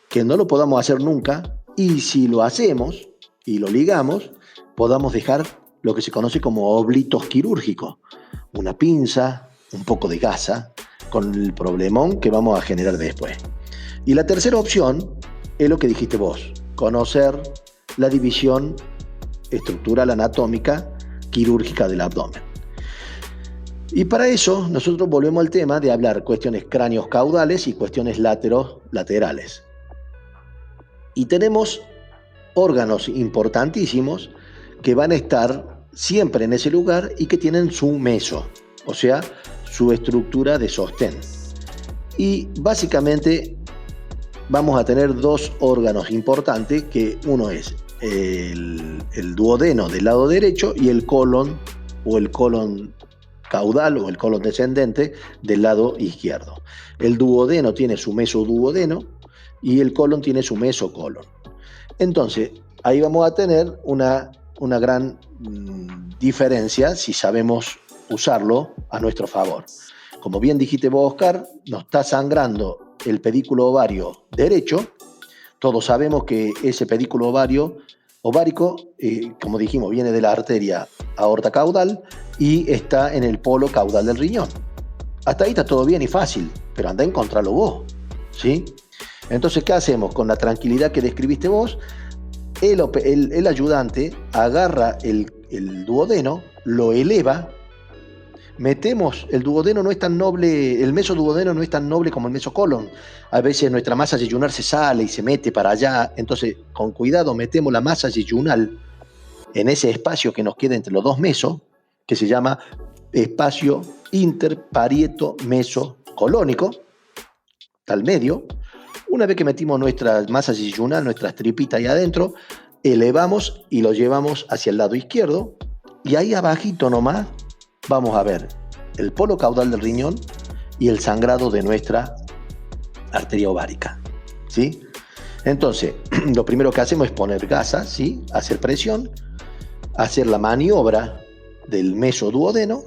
que no lo podamos hacer nunca, y si lo hacemos y lo ligamos, podamos dejar lo que se conoce como oblitos quirúrgicos, una pinza, un poco de gasa, con el problemón que vamos a generar después. Y la tercera opción es lo que dijiste vos, conocer la división estructural anatómica quirúrgica del abdomen. Y para eso nosotros volvemos al tema de hablar cuestiones cráneos caudales y cuestiones laterales. Y tenemos órganos importantísimos que van a estar siempre en ese lugar y que tienen su meso, o sea, su estructura de sostén. Y básicamente vamos a tener 2 órganos importantes, que uno es el duodeno del lado derecho y el colon o el colon caudal o el colon descendente del lado izquierdo. El duodeno tiene su mesoduodeno y el colon tiene su mesocolon. Entonces, ahí vamos a tener una gran diferencia si sabemos usarlo a nuestro favor. Como bien dijiste vos, Oscar, nos está sangrando el pedículo ovario derecho. Todos sabemos que ese pedículo ovárico, como dijimos, viene de la arteria aorta caudal y está en el polo caudal del riñón. Hasta ahí está todo bien y fácil, pero anda a encontrarlo vos, ¿sí? Entonces, ¿qué hacemos? Con la tranquilidad que describiste vos, el ayudante agarra el duodeno, lo eleva, metemos, el duodeno no es tan noble, el mesoduodeno no es tan noble como el mesocolon. A veces nuestra masa yeyunal se sale y se mete para allá, entonces con cuidado metemos la masa yeyunal en ese espacio que nos queda entre los 2 mesos, que se llama espacio interparieto mesocolónico, está al medio. Una vez que metimos nuestra masa yeyunal, nuestras tripitas ahí adentro, elevamos y lo llevamos hacia el lado izquierdo, y ahí abajito nomás vamos a ver el polo caudal del riñón y el sangrado de nuestra arteria ovárica, ¿sí? Entonces, lo primero que hacemos es poner gasa, ¿sí? Hacer presión, hacer la maniobra del mesoduodeno,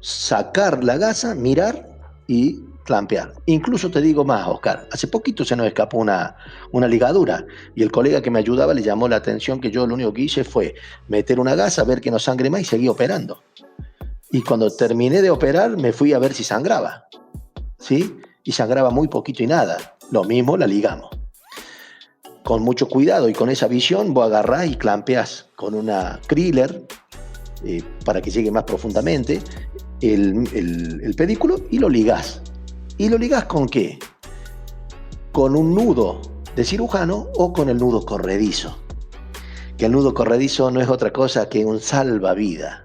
sacar la gasa, mirar y clampear. Incluso te digo más, Oscar, hace poquito se nos escapó una ligadura y el colega que me ayudaba le llamó la atención que yo lo único que hice fue meter una gasa, ver que no sangre más y seguí operando. Y cuando terminé de operar me fui a ver si sangraba, ¿sí? Y sangraba muy poquito y nada. Lo mismo la ligamos. Con mucho cuidado y con esa visión vos agarrás y clampeás con una Kriller para que llegue más profundamente el pedículo y lo ligás. ¿Y lo ligás con qué? Con un nudo de cirujano o con el nudo corredizo. Que el nudo corredizo no es otra cosa que un salvavidas.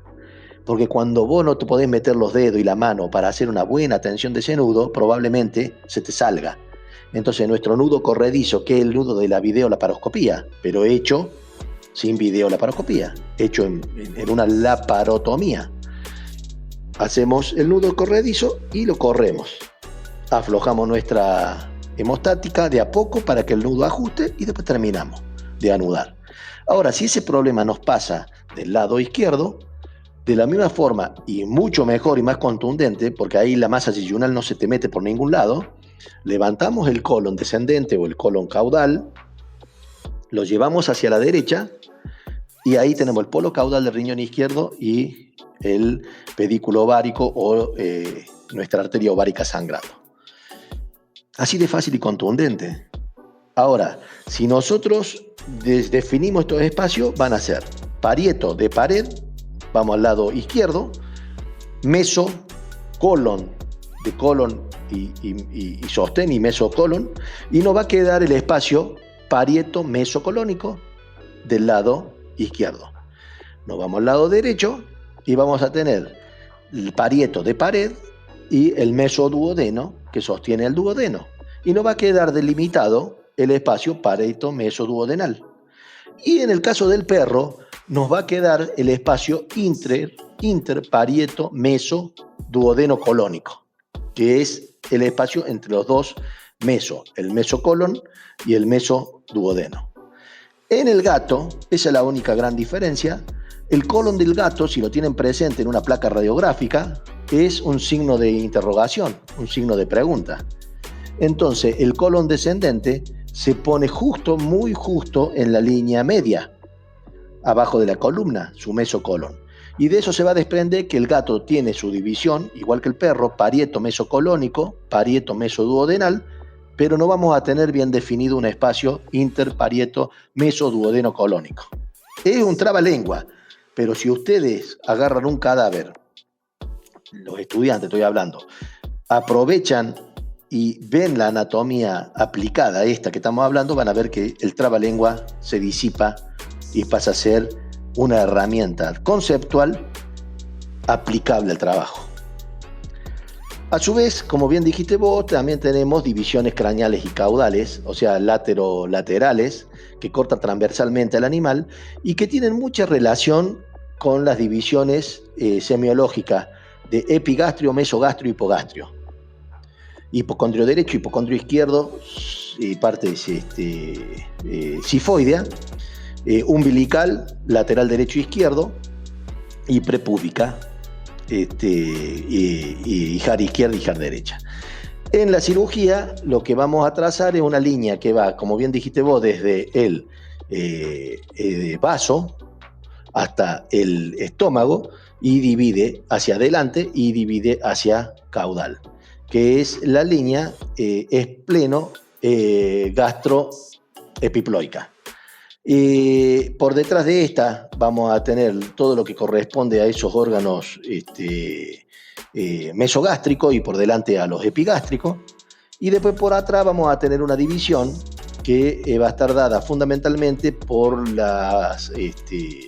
Porque cuando vos no te podés meter los dedos y la mano para hacer una buena tensión de ese nudo, probablemente se te salga. Entonces nuestro nudo corredizo, que es el nudo de la videolaparoscopía, pero hecho sin videolaparoscopía, hecho en una laparotomía. Hacemos el nudo corredizo y lo corremos. Aflojamos nuestra hemostática de a poco para que el nudo ajuste y después terminamos de anudar. Ahora, si ese problema nos pasa del lado izquierdo, de la misma forma y mucho mejor y más contundente, porque ahí la masa yeyunal no se te mete por ningún lado, levantamos el colon descendente o el colon caudal, lo llevamos hacia la derecha y ahí tenemos el polo caudal del riñón izquierdo y el pedículo ovárico o nuestra arteria ovárica sangrando. Así de fácil y contundente. Ahora, si nosotros definimos estos espacios, van a ser parieto de pared, vamos al lado izquierdo, meso, colon, de colon y sostén y mesocolon, y nos va a quedar el espacio parieto mesocolónico del lado izquierdo. Nos vamos al lado derecho y vamos a tener el parieto de pared y el mesoduodeno que sostiene el duodeno. Y nos va a quedar delimitado el espacio parieto mesoduodenal. Y en el caso del perro, nos va a quedar el espacio interparieto mesoduodeno colónico, que es el espacio entre los dos meso, el mesocolon y el mesoduodeno. En el gato, esa es la única gran diferencia. El colon del gato, si lo tienen presente en una placa radiográfica, es un signo de interrogación, un signo de pregunta. Entonces, el colon descendente se pone justo, muy justo en la línea media, abajo de la columna, su mesocolon. Y de eso se va a desprender que el gato tiene su división, igual que el perro, parieto mesocolónico, parieto mesoduodenal, pero no vamos a tener bien definido un espacio interparieto mesoduodeno colónico. Es un trabalengua, pero si ustedes agarran un cadáver, los estudiantes estoy hablando, aprovechan y ven la anatomía aplicada a esta que estamos hablando, van a ver que el trabalengua se disipa y pasa a ser una herramienta conceptual aplicable al trabajo. A su vez, como bien dijiste vos, también tenemos divisiones craneales y caudales, o sea, laterales, que cortan transversalmente al animal y que tienen mucha relación con las divisiones semiológicas de epigastrio, mesogastrio y hipogastrio. Hipocondrio derecho, hipocondrio izquierdo, parte sifoidea, umbilical, lateral derecho e izquierdo, y prepúbica, y jar izquierda y jar derecha. En la cirugía lo que vamos a trazar es una línea que va, como bien dijiste vos, desde el vaso hasta el estómago y divide hacia adelante y divide hacia caudal, que es la línea espleno gastroepiploica. Por detrás de esta vamos a tener todo lo que corresponde a esos órganos mesogástricos y por delante a los epigástricos. Y después por atrás vamos a tener una división que va a estar dada fundamentalmente por las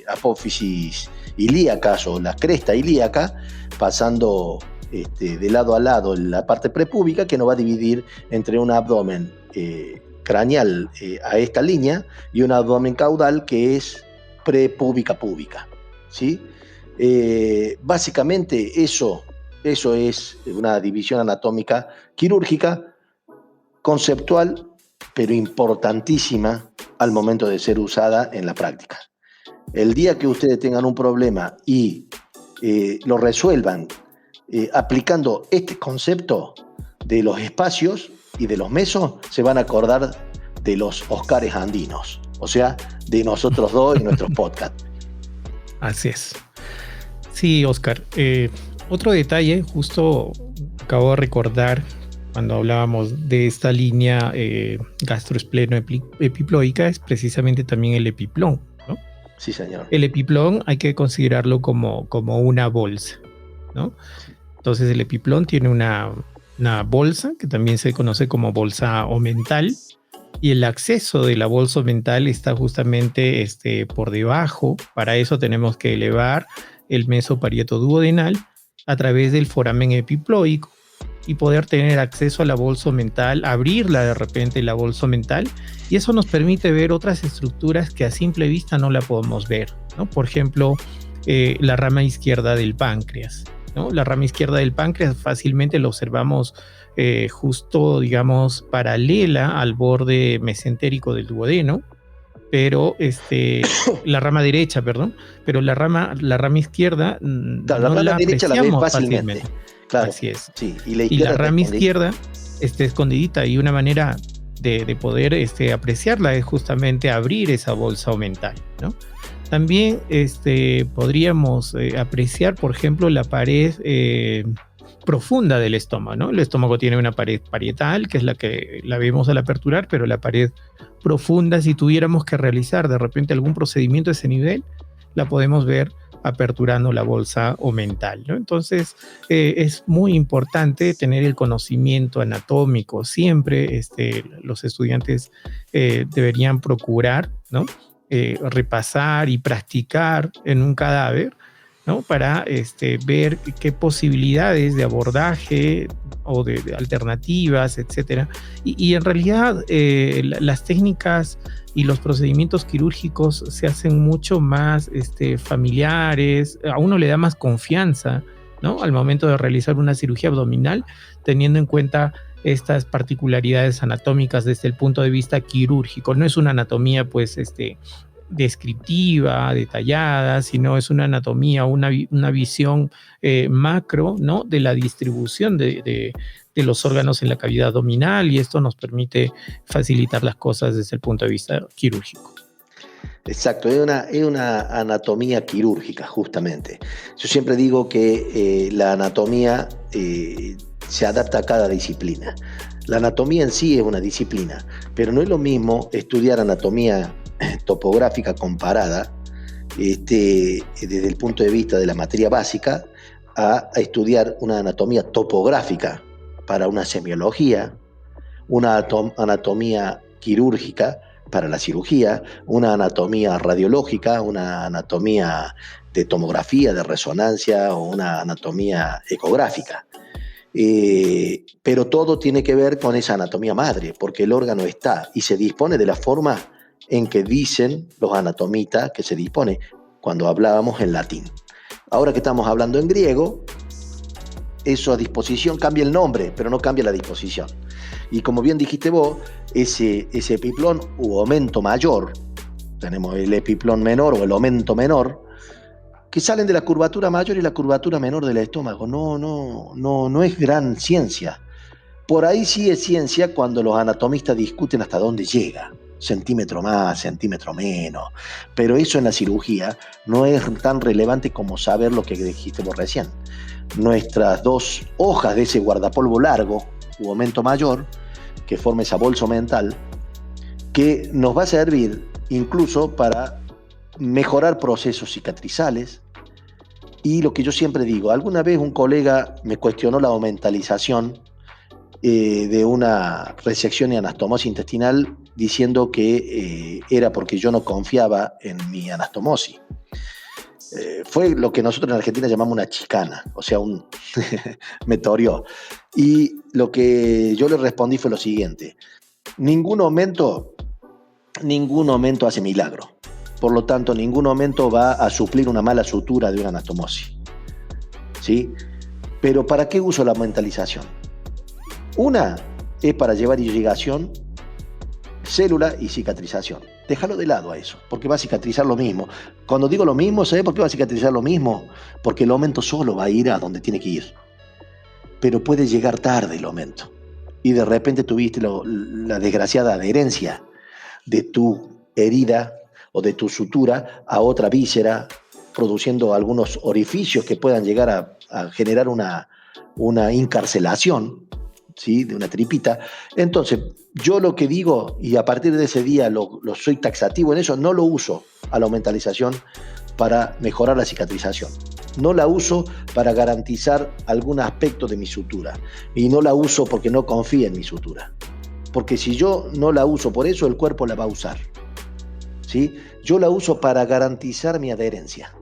apófisis ilíacas o la cresta ilíaca, pasando de lado a lado en la parte prepúbica, que nos va a dividir entre un abdomen craneal a esta línea y un abdomen caudal que es prepúbica púbica, ¿sí? Básicamente eso es una división anatómica quirúrgica conceptual, pero importantísima al momento de ser usada en la práctica. El día que ustedes tengan un problema y lo resuelvan aplicando este concepto de los espacios y de los mesos, se van a acordar de los Óscares andinos, o sea, de nosotros dos y nuestros podcasts.
Así es. Sí, Óscar. Otro detalle, justo acabo de recordar cuando hablábamos de esta línea gastroespleno-epiploica, es precisamente también el epiplón, ¿no?
Sí, señor.
El epiplón hay que considerarlo como una bolsa, ¿no? Entonces el epiplón tiene una bolsa que también se conoce como bolsa omental, y el acceso de la bolsa omental está justamente por debajo. Para eso tenemos que elevar el mesoparieto duodenal a través del foramen epiploico y poder tener acceso a la bolsa mental, abrirla de repente la bolsa mental, y eso nos permite ver otras estructuras que a simple vista no la podemos ver, ¿no? Por ejemplo, la rama izquierda del páncreas, ¿no? La rama izquierda del páncreas fácilmente lo observamos justo, digamos, paralela al borde mesentérico del duodeno, pero la rama derecha, perdón, pero la rama izquierda
claro, no la derecha la ves fácilmente. Claro,
así es.
Sí, y
la rama izquierda está escondidita, y una manera de poder apreciarla es justamente abrir esa bolsa mental, ¿no? También podríamos apreciar, por ejemplo, la pared profunda del estómago, ¿no? El estómago tiene una pared parietal, que es la que la vemos al aperturar, pero la pared profunda, si tuviéramos que realizar de repente algún procedimiento a ese nivel, la podemos ver aperturando la bolsa omental, ¿no? Entonces, es muy importante tener el conocimiento anatómico. Siempre los estudiantes deberían procurar, ¿no? Repasar y practicar en un cadáver, ¿no? Para ver qué posibilidades de abordaje o de alternativas, etcétera. Y en realidad las técnicas y los procedimientos quirúrgicos se hacen mucho más familiares, a uno le da más confianza, ¿no? Al momento de realizar una cirugía abdominal, teniendo en cuenta estas particularidades anatómicas desde el punto de vista quirúrgico. No es una anatomía, pues, descriptiva, detallada, sino es una anatomía, una visión macro, ¿no? De la distribución de los órganos en la cavidad abdominal, y esto nos permite facilitar las cosas desde el punto de vista quirúrgico.
Exacto, es una anatomía quirúrgica, justamente. Yo siempre digo que la anatomía se adapta a cada disciplina. La anatomía en sí es una disciplina, pero no es lo mismo estudiar anatomía topográfica comparada desde el punto de vista de la materia básica a estudiar una anatomía topográfica para una semiología, una anatomía quirúrgica para la cirugía, una anatomía radiológica, una anatomía de tomografía, de resonancia, o una anatomía ecográfica. Pero todo tiene que ver con esa anatomía madre, porque el órgano está y se dispone de la forma en que dicen los anatomistas que se dispone cuando hablábamos en latín. Ahora que estamos hablando en griego, eso a disposición cambia el nombre, pero no cambia la disposición. Y como bien dijiste vos, ese epiplón u aumento mayor, tenemos el epiplón menor o el aumento menor, que salen de la curvatura mayor y la curvatura menor del estómago. No es gran ciencia. Por ahí sí es ciencia cuando los anatomistas discuten hasta dónde llega. Centímetro más, centímetro menos. Pero eso en la cirugía no es tan relevante como saber lo que dijiste vos recién. Nuestras dos hojas de ese guardapolvo largo u aumento mayor, que forma esa bolsa mental, que nos va a servir incluso para mejorar procesos cicatrizales. Y lo que yo siempre digo, alguna vez un colega me cuestionó la aumentalización de una resección y anastomosis intestinal, diciendo que era porque yo no confiaba en mi anastomosis. Fue lo que nosotros en Argentina llamamos una chicana, o sea, me toreó. Y lo que yo le respondí fue lo siguiente: ningún aumento hace milagro. Por lo tanto, ningún aumento va a suplir una mala sutura de una anastomosis, ¿sí? Pero ¿para qué uso la aumentalización? Una es para llevar irrigación, célula y cicatrización. Déjalo de lado a eso, porque va a cicatrizar lo mismo. Cuando digo lo mismo, ¿sabes por qué va a cicatrizar lo mismo? Porque el aumento solo va a ir a donde tiene que ir. Pero puede llegar tarde el aumento. Y de repente tuviste la desgraciada adherencia de tu herida o de tu sutura a otra víscera, produciendo algunos orificios que puedan llegar a generar una incarcelación, ¿sí? De una tripita. Entonces, yo lo que digo, y a partir de ese día lo soy taxativo en eso, no lo uso a la aumentalización para mejorar la cicatrización. No la uso para garantizar algún aspecto de mi sutura. Y no la uso porque no confíe en mi sutura. Porque si yo no la uso por eso, el cuerpo la va a usar, ¿sí? Yo la uso para garantizar mi adherencia.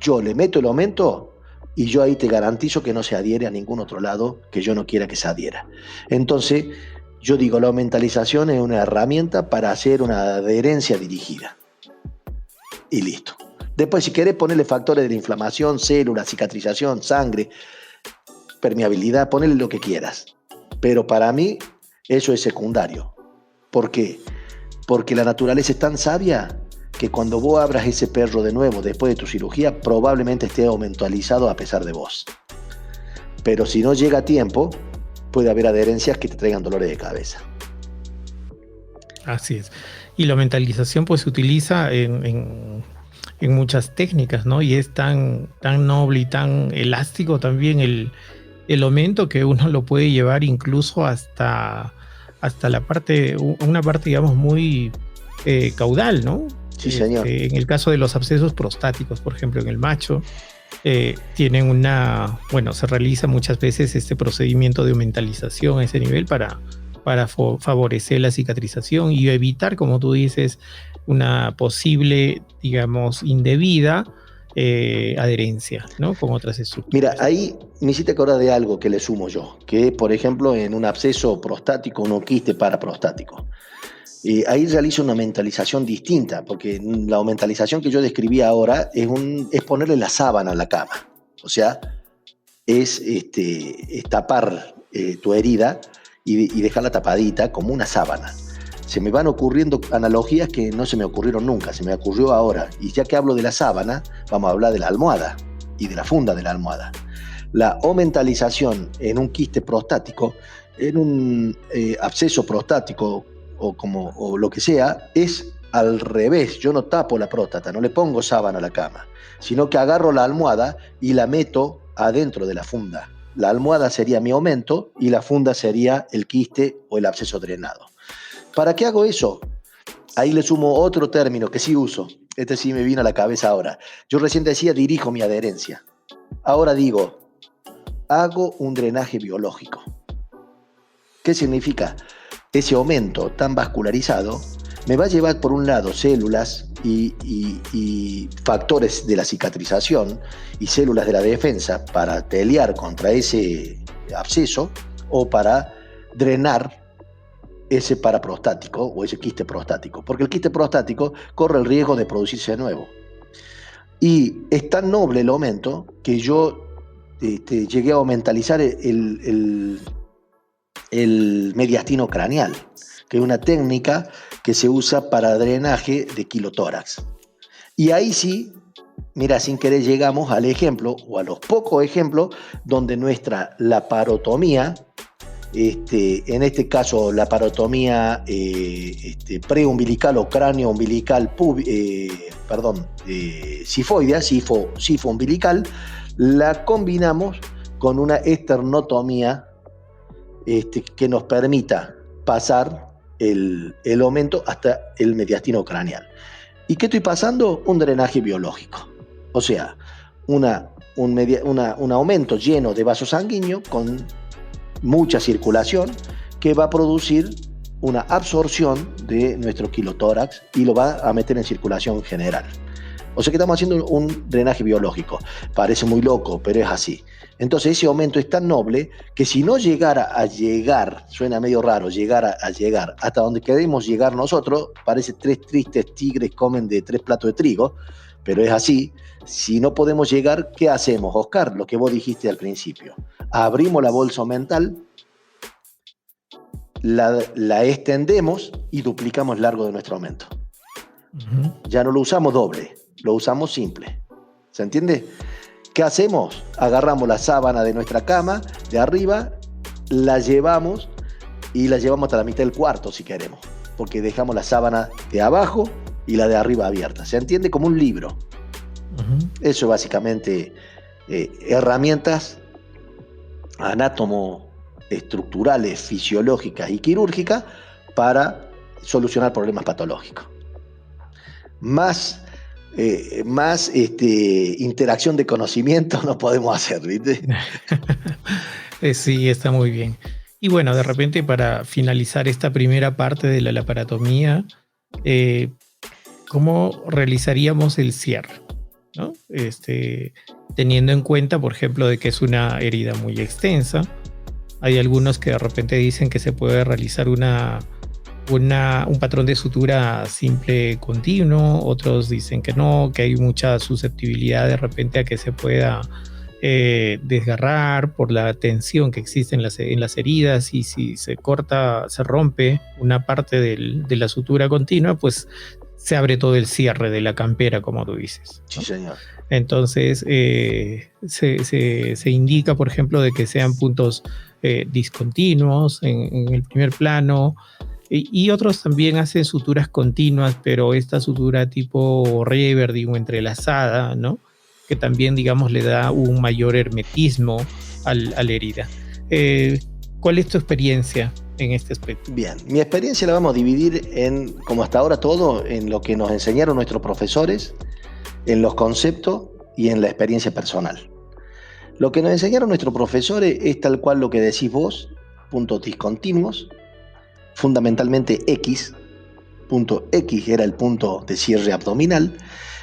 yo le meto el aumento y yo ahí te garantizo que no se adhiere a ningún otro lado que yo no quiera que se adhiera. Entonces, yo digo, la aumentalización es una herramienta para hacer una adherencia dirigida. Y listo. Después, si querés ponerle factores de la inflamación, células, cicatrización, sangre, permeabilidad, ponele lo que quieras. Pero para mí, eso es secundario. ¿Por qué? Porque la naturaleza es tan sabia que cuando vos abras ese perro de nuevo después de tu cirugía, probablemente esté aumentalizado a pesar de vos. Pero si no llega a tiempo, puede haber adherencias que te traigan dolores de cabeza.
Así es. Y la mentalización pues se utiliza en muchas técnicas, ¿no? Y es tan noble y tan elástico también el aumento que uno lo puede llevar incluso hasta la parte, una parte digamos muy caudal, ¿no?
Sí, señor.
En el caso de los abscesos prostáticos, por ejemplo, en el macho, tienen se realiza muchas veces este procedimiento de aumentalización a ese nivel para favorecer la cicatrización y evitar, como tú dices, una posible, digamos, indebida adherencia, ¿no? Con otras estructuras.
Mira, ahí me hiciste acordar de algo que le sumo yo, que por ejemplo en un absceso prostático, un quiste paraprostático. Ahí realizo una mentalización distinta, porque la mentalización que yo describí ahora es ponerle la sábana a la cama. O sea, es tapar tu herida y dejarla tapadita como una sábana. Se me van ocurriendo analogías que no se me ocurrieron nunca, se me ocurrió ahora. Y ya que hablo de la sábana, vamos a hablar de la almohada y de la funda de la almohada. La aumentalización en un quiste prostático, en un absceso prostático o lo que sea, es al revés. Yo no tapo la próstata, no le pongo sábana a la cama, sino que agarro la almohada y la meto adentro de la funda. La almohada sería mi aumento y la funda sería el quiste o el absceso drenado. ¿Para qué hago eso? Ahí le sumo otro término que sí uso. Este sí me vino a la cabeza ahora. Yo recién decía dirijo mi adherencia. Ahora digo, hago un drenaje biológico. ¿Qué significa? Ese aumento tan vascularizado me va a llevar por un lado células y factores de la cicatrización y células de la defensa para pelear contra ese absceso o para drenar ese paraprostático o ese quiste prostático, porque el quiste prostático corre el riesgo de producirse de nuevo. Y es tan noble el aumento que yo llegué a aumentalizar el mediastino craneal, que es una técnica que se usa para drenaje de quilotórax. Y ahí sí, mira, sin querer llegamos al ejemplo, o a los pocos ejemplos, donde nuestra laparotomía, en este caso laparotomía preumbilical o cráneo umbilical, sifoidea, sifo umbilical, la combinamos con una esternotomía que nos permita pasar el aumento hasta el mediastino craneal. ¿Y qué estoy pasando? Un drenaje biológico. O sea, un aumento lleno de vasos sanguíneos con mucha circulación que va a producir una absorción de nuestro quilotórax y lo va a meter en circulación general. O sea que estamos haciendo un drenaje biológico. Parece muy loco, pero es así. Entonces ese aumento es tan noble que si no llegara a llegar, suena medio raro, llegar hasta donde queremos llegar nosotros, parece 3 tristes tigres comen de 3 platos de trigo, pero es así. Si no podemos llegar, ¿qué hacemos, Oscar? Lo que vos dijiste al principio. Abrimos la bolsa mental, la extendemos y duplicamos el largo de nuestro aumento. Uh-huh. Ya no lo usamos doble, lo usamos simple. ¿Se entiende? ¿Qué hacemos? Agarramos la sábana de nuestra cama de arriba, la llevamos hasta la mitad del cuarto si queremos, porque dejamos la sábana de abajo y la de arriba abierta. ¿Se entiende? Como un libro. Uh-huh. Eso es básicamente herramientas anátomo-estructurales, fisiológicas y quirúrgicas para solucionar problemas patológicos. Más interacción de conocimiento no podemos hacer, ¿viste?
Sí, está muy bien. Y bueno, de repente para finalizar esta primera parte de la laparotomía, ¿cómo realizaríamos el cierre? ¿no? Teniendo en cuenta, por ejemplo, de que es una herida muy extensa. Hay algunos que de repente dicen que se puede realizar un patrón de sutura simple continuo, otros dicen que no, que hay mucha susceptibilidad de repente a que se pueda desgarrar por la tensión que existe en las heridas, y si se corta, se rompe una parte de la sutura continua, pues se abre todo el cierre de la campera, como tú dices, ¿no?
Sí, señor.
Entonces se indica, por ejemplo, de que sean puntos discontinuos en el primer plano, y otros también hacen suturas continuas, pero esta sutura tipo reverding o entrelazada, ¿no? Que también, digamos, le da un mayor hermetismo a la herida. ¿Cuál es tu experiencia en este aspecto?
Bien, mi experiencia la vamos a dividir en, como hasta ahora todo, en lo que nos enseñaron nuestros profesores, en los conceptos y en la experiencia personal. Lo que nos enseñaron nuestros profesores es tal cual lo que decís vos, puntos discontinuos, fundamentalmente X. Punto X era el punto de cierre abdominal,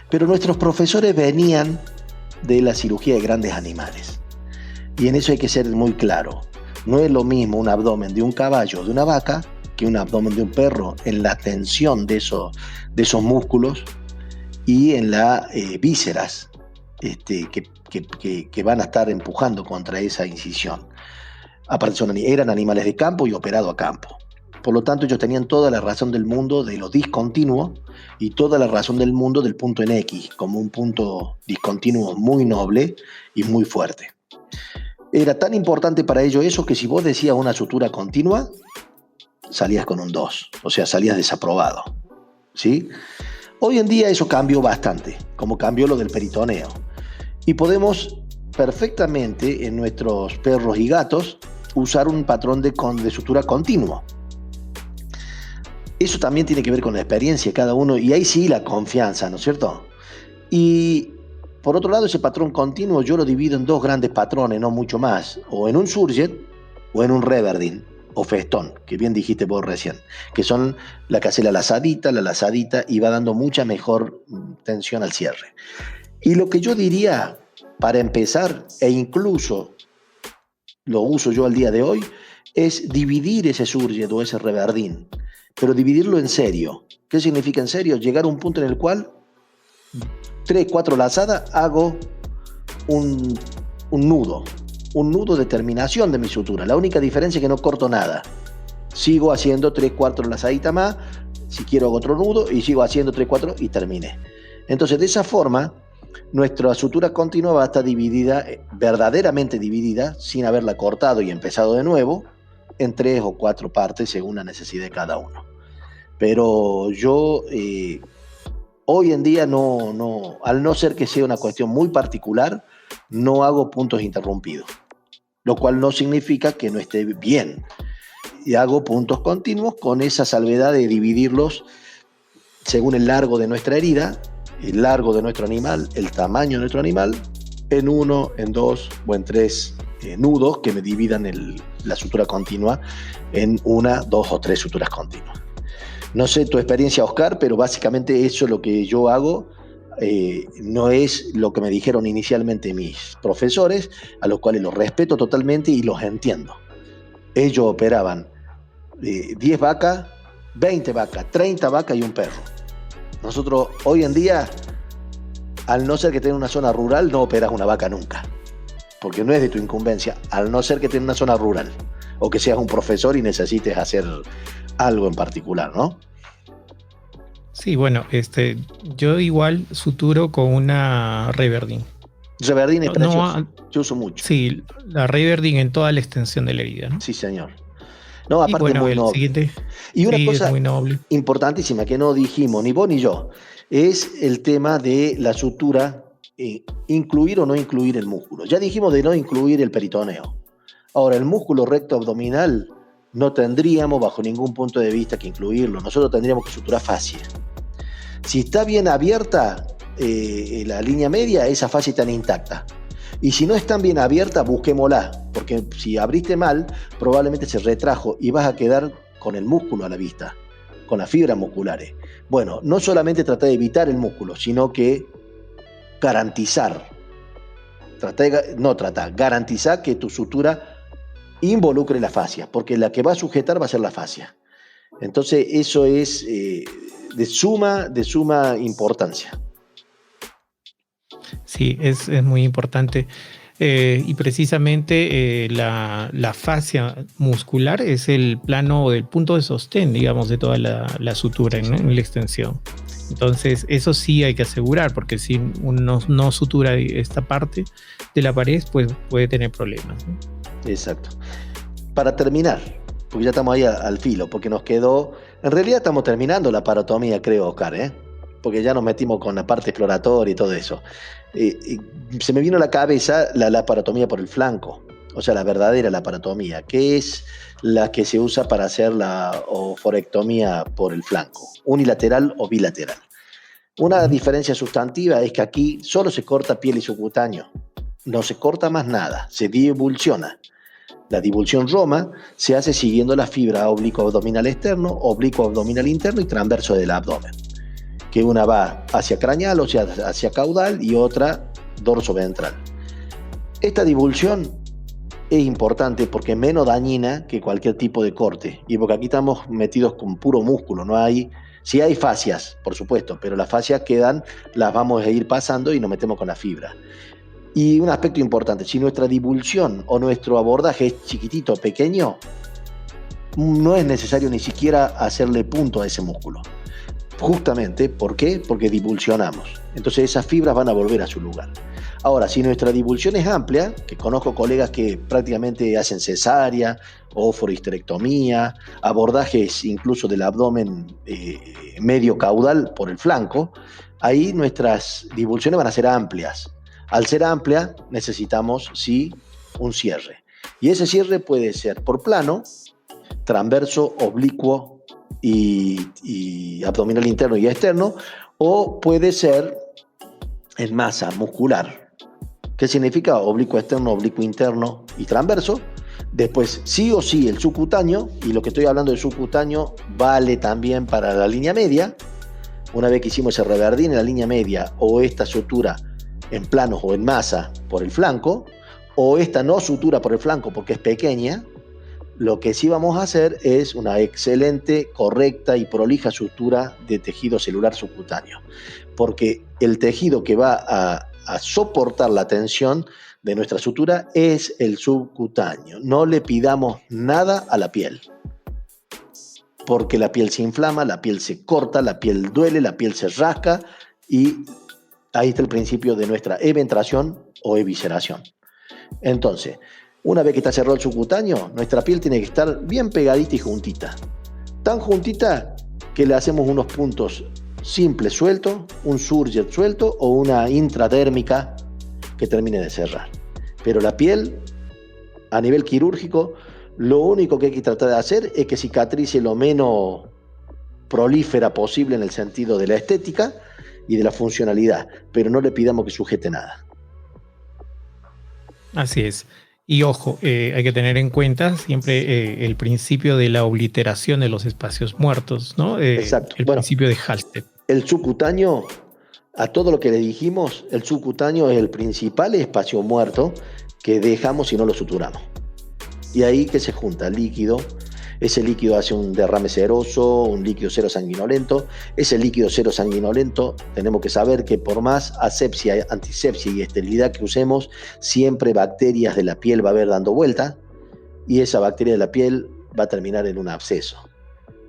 pero nuestros profesores venían de la cirugía de grandes animales. Y en eso hay que ser muy claro. No es lo mismo un abdomen de un caballo o de una vaca que un abdomen de un perro, en la tensión de esos músculos y en las vísceras que van a estar empujando contra esa incisión. Aparte eran animales de campo y operados a campo. Por lo tanto, ellos tenían toda la razón del mundo de lo discontinuo y toda la razón del mundo del punto en X, como un punto discontinuo muy noble y muy fuerte. Era tan importante para ellos eso que si vos decías una sutura continua, salías con un 2, o sea, salías desaprobado, ¿sí? Hoy en día eso cambió bastante, como cambió lo del peritoneo. Y podemos perfectamente en nuestros perros y gatos usar un patrón de sutura continuo. Eso también tiene que ver con la experiencia de cada uno, y ahí sí la confianza, ¿no es cierto? Y por otro lado, ese patrón continuo yo lo divido en dos grandes patrones, no mucho más, o en un surget o en un reverding o festón, que bien dijiste vos recién, que son la que hace la lazadita, y va dando mucha mejor tensión al cierre. Y lo que yo diría para empezar, e incluso lo uso yo al día de hoy, es dividir ese surget o ese reverding, pero dividirlo en serio. ¿Qué significa en serio? Llegar a un punto en el cual 3, 4 lazadas hago un nudo de terminación de mi sutura. La única diferencia es que no corto nada. Sigo haciendo 3, 4 lazaditas más, si quiero hago otro nudo y sigo haciendo 3, 4 y terminé. Entonces, de esa forma, nuestra sutura continua va a estar dividida, verdaderamente dividida, sin haberla cortado y empezado de nuevo, en 3 o 4 partes según la necesidad de cada uno. Pero yo hoy en día no, al no ser que sea una cuestión muy particular, no hago puntos interrumpidos, lo cual no significa que no esté bien. Y hago puntos continuos con esa salvedad de dividirlos según el largo de nuestra herida, el largo de nuestro animal, el tamaño de nuestro animal, en 1, en 2 o en 3 nudos que me dividan la sutura continua en 1, 2 o 3 suturas continuas. No sé tu experiencia, Oscar, pero básicamente eso es lo que yo hago. No es lo que me dijeron inicialmente mis profesores, a los cuales los respeto totalmente y los entiendo. Ellos operaban 10 vacas, 20 vacas, 30 vacas y un perro. Nosotros hoy en día, al no ser que tenga una zona rural, no operas una vaca nunca, porque no es de tu incumbencia, al no ser que tenga una zona rural o que seas un profesor y necesites hacer algo en particular, ¿no?
Sí, bueno, yo igual suturo con una reverding.
Reverding es precioso. Yo uso mucho.
Sí, la reverding en toda la extensión de la herida, ¿no?
Sí, señor. No, aparte
y bueno,
muy
el
noble.
siguiente,
Y una cosa
es muy noble,
importantísima que no dijimos ni vos ni yo, es el tema de la sutura, incluir o no incluir el músculo. Ya dijimos de no incluir el peritoneo. Ahora, el músculo recto abdominal no tendríamos bajo ningún punto de vista que incluirlo. Nosotros tendríamos que suturar fascia. Si está bien abierta la línea media, esa fascia está intacta. Y si no es tan bien abierta, busquémosla, porque si abriste mal, probablemente se retrajo y vas a quedar con el músculo a la vista, con las fibras musculares. Bueno, no solamente trata de evitar el músculo, sino que garantizar, garantizar que tu sutura involucre la fascia, porque la que va a sujetar va a ser la fascia. Entonces eso es de suma importancia.
Sí, es muy importante. Y precisamente la fascia muscular es el plano o el punto de sostén, digamos, de toda la sutura en la extensión. Entonces, eso sí hay que asegurar, porque si uno no sutura esta parte de la pared, pues puede tener problemas, ¿no?
Exacto. Para terminar, porque ya estamos ahí al filo, porque nos quedó... En realidad estamos terminando la parotomía, creo, Oscar, porque ya nos metimos con la parte exploratoria y todo eso. Se me vino a la cabeza la laparotomía por el flanco, o sea, la verdadera laparotomía, que es la que se usa para hacer la oforectomía por el flanco, unilateral o bilateral. Una diferencia sustantiva es que aquí solo se corta piel y subcutáneo, no se corta más nada, se divulsiona. La divulsión Roma se hace siguiendo la fibra oblicuo abdominal externo, oblicuo abdominal interno y transverso del abdomen, que una va hacia craneal, o sea, hacia caudal, y otra dorso ventral. Esta divulsión es importante porque es menos dañina que cualquier tipo de corte, y porque aquí estamos metidos con puro músculo, sí hay fascias, por supuesto, pero las fascias las vamos a ir pasando y nos metemos con la fibra. Y un aspecto importante, si nuestra divulsión o nuestro abordaje es chiquitito, pequeño, no es necesario ni siquiera hacerle punto a ese músculo. Justamente, ¿por qué? Porque divulsionamos. Entonces esas fibras van a volver a su lugar. Ahora, si nuestra divulsión es amplia, que conozco colegas que prácticamente hacen cesárea, ofohisterectomía, abordajes incluso del abdomen medio caudal por el flanco, ahí nuestras divulsiones van a ser amplias. Al ser amplia, necesitamos, sí, un cierre. Y ese cierre puede ser por plano, transverso, oblicuo y abdominal interno y externo, o puede ser en masa muscular. ¿Qué significa? Oblicuo externo, oblicuo interno y transverso. Después, sí o sí, el subcutáneo, y lo que estoy hablando de subcutáneo vale también para la línea media. Una vez que hicimos ese reverdín en la línea media o esta sutura en planos o en masa por el flanco, o esta no sutura por el flanco porque es pequeña, lo que sí vamos a hacer es una excelente, correcta y prolija sutura de tejido celular subcutáneo, porque el tejido que va a soportar la tensión de nuestra sutura es el subcutáneo. No le pidamos nada a la piel, porque la piel se inflama, la piel se corta, la piel duele, la piel se rasca, y ahí está el principio de nuestra eventración o evisceración. Entonces, una vez que está cerrado el subcutáneo, nuestra piel tiene que estar bien pegadita y juntita. Tan juntita que le hacemos unos puntos simples sueltos, un surget suelto o una intradérmica que termine de cerrar. Pero la piel, a nivel quirúrgico, lo único que hay que tratar de hacer es que cicatrice lo menos prolífera posible en el sentido de la estética y de la funcionalidad, pero no le pidamos que sujete nada.
Así es. Y ojo, hay que tener en cuenta siempre el principio de la obliteración de los espacios muertos, ¿no?
Exacto.
El principio de Halsted.
El subcutáneo, a todo lo que le dijimos, el subcutáneo es el principal espacio muerto que dejamos si no lo suturamos. Y ahí que se junta líquido. Ese líquido hace un derrame seroso, un líquido cero sanguinolento. Ese líquido cero sanguinolento tenemos que saber que por más asepsia, antisepsia y esterilidad que usemos, siempre bacterias de la piel va a haber dando vuelta, y esa bacteria de la piel va a terminar en un absceso.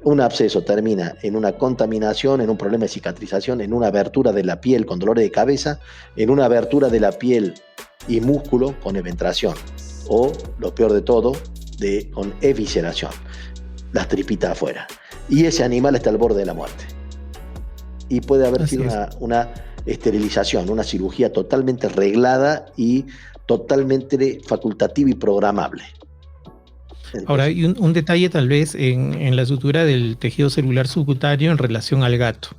Un absceso termina en una contaminación, en un problema de cicatrización, en una abertura de la piel con dolores de cabeza, en una abertura de la piel y músculo con eventración, o lo peor de todo, con evisceración, las tripitas afuera. Y ese animal está al borde de la muerte. Y puede haber sido una esterilización, una cirugía totalmente reglada y totalmente facultativa y programable. Entonces,
ahora, hay un detalle tal vez en la sutura del tejido celular subcutáneo en relación al gato,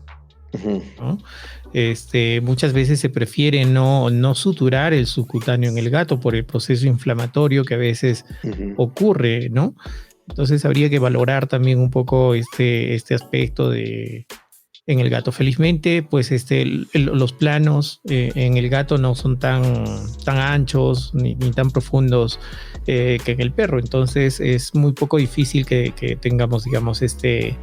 ¿no? Muchas veces se prefiere no suturar el subcutáneo en el gato por el proceso inflamatorio que a veces ocurre, ¿no? Entonces habría que valorar también un poco este aspecto de en el gato. Felizmente, pues los planos en el gato no son tan anchos ni tan profundos que en el perro. Entonces es muy poco difícil que tengamos, digamos, este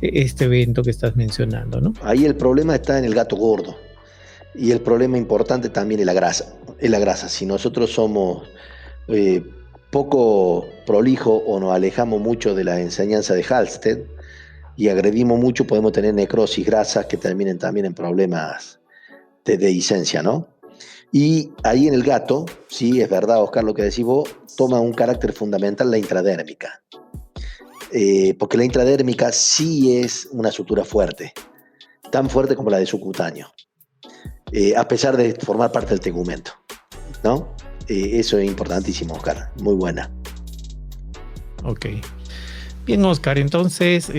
evento que estás mencionando, ¿no?
Ahí el problema está en el gato gordo. Y el problema importante también es la grasa. Si nosotros somos poco prolijo o nos alejamos mucho de la enseñanza de Halsted y agredimos mucho, podemos tener necrosis grasas que terminen también en problemas de dehiscencia, ¿no? Y ahí en el gato, sí, es verdad, Oscar, lo que decís vos, toma un carácter fundamental la intradérmica. Porque la intradérmica sí es una sutura fuerte, tan fuerte como la de subcutáneo, a pesar de formar parte del tegumento, ¿no? Eso es importantísimo, Oscar, muy buena.
Ok. Bien, Oscar, entonces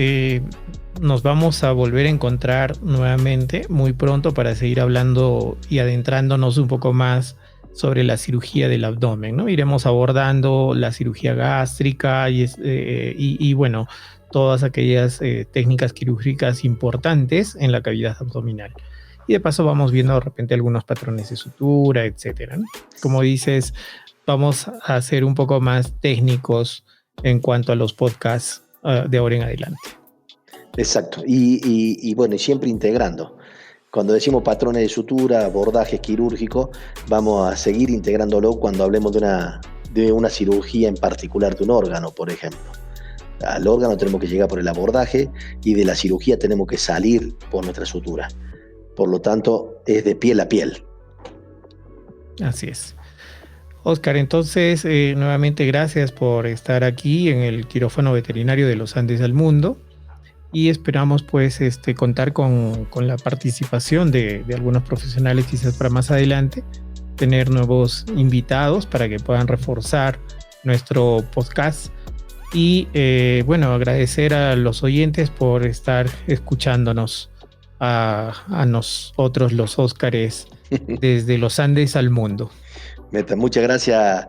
nos vamos a volver a encontrar nuevamente muy pronto para seguir hablando y adentrándonos un poco más sobre la cirugía del abdomen, ¿no? Iremos abordando la cirugía gástrica y bueno, todas aquellas técnicas quirúrgicas importantes en la cavidad abdominal. Y de paso vamos viendo de repente algunos patrones de sutura, etcétera, ¿no? Como dices, vamos a ser un poco más técnicos en cuanto a los podcasts de ahora en adelante.
Exacto, y bueno, y siempre integrando. Cuando decimos patrones de sutura, abordajes quirúrgicos, vamos a seguir integrándolo cuando hablemos de una cirugía en particular de un órgano, por ejemplo. Al órgano tenemos que llegar por el abordaje y de la cirugía tenemos que salir por nuestra sutura. Por lo tanto, es de piel a piel.
Así es. Oscar, entonces, nuevamente gracias por estar aquí en el quirófano veterinario de los Andes al Mundo y esperamos pues contar con la participación de algunos profesionales quizás para más adelante, tener nuevos invitados para que puedan reforzar nuestro podcast y bueno, agradecer a los oyentes por estar escuchándonos a nosotros los Óscares desde los Andes al mundo.
Meta, muchas gracias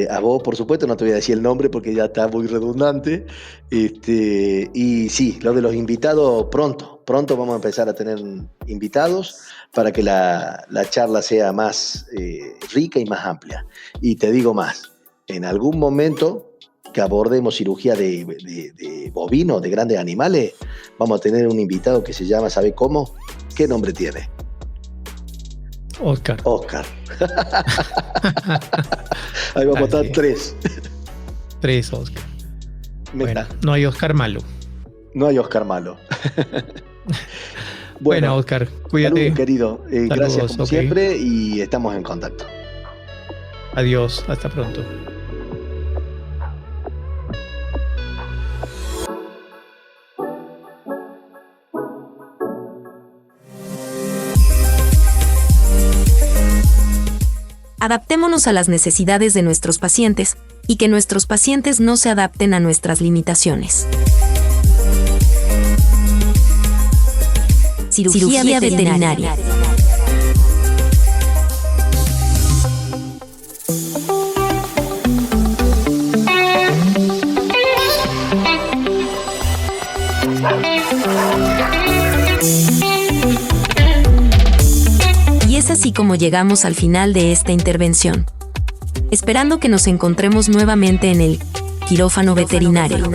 a vos, por supuesto, no te voy a decir el nombre porque ya está muy redundante. Y sí, lo de los invitados, pronto vamos a empezar a tener invitados para que la charla sea más rica y más amplia. Y te digo más, en algún momento que abordemos cirugía de bovinos, de grandes animales, vamos a tener un invitado que se llama, ¿sabe cómo? ¿Qué nombre tiene?
Oscar.
Ahí vamos a estar 3.
3 Oscar. Bueno, no hay Oscar malo.
No hay Oscar malo.
Bueno, Oscar, cuídate.
Salud, querido. Gracias como siempre y estamos en contacto.
Adiós, hasta pronto.
Adaptémonos a las necesidades de nuestros pacientes y que nuestros pacientes no se adapten a nuestras limitaciones. Cirugía veterinaria. Y es así como llegamos al final de esta intervención. Esperando que nos encontremos nuevamente en el quirófano veterinario.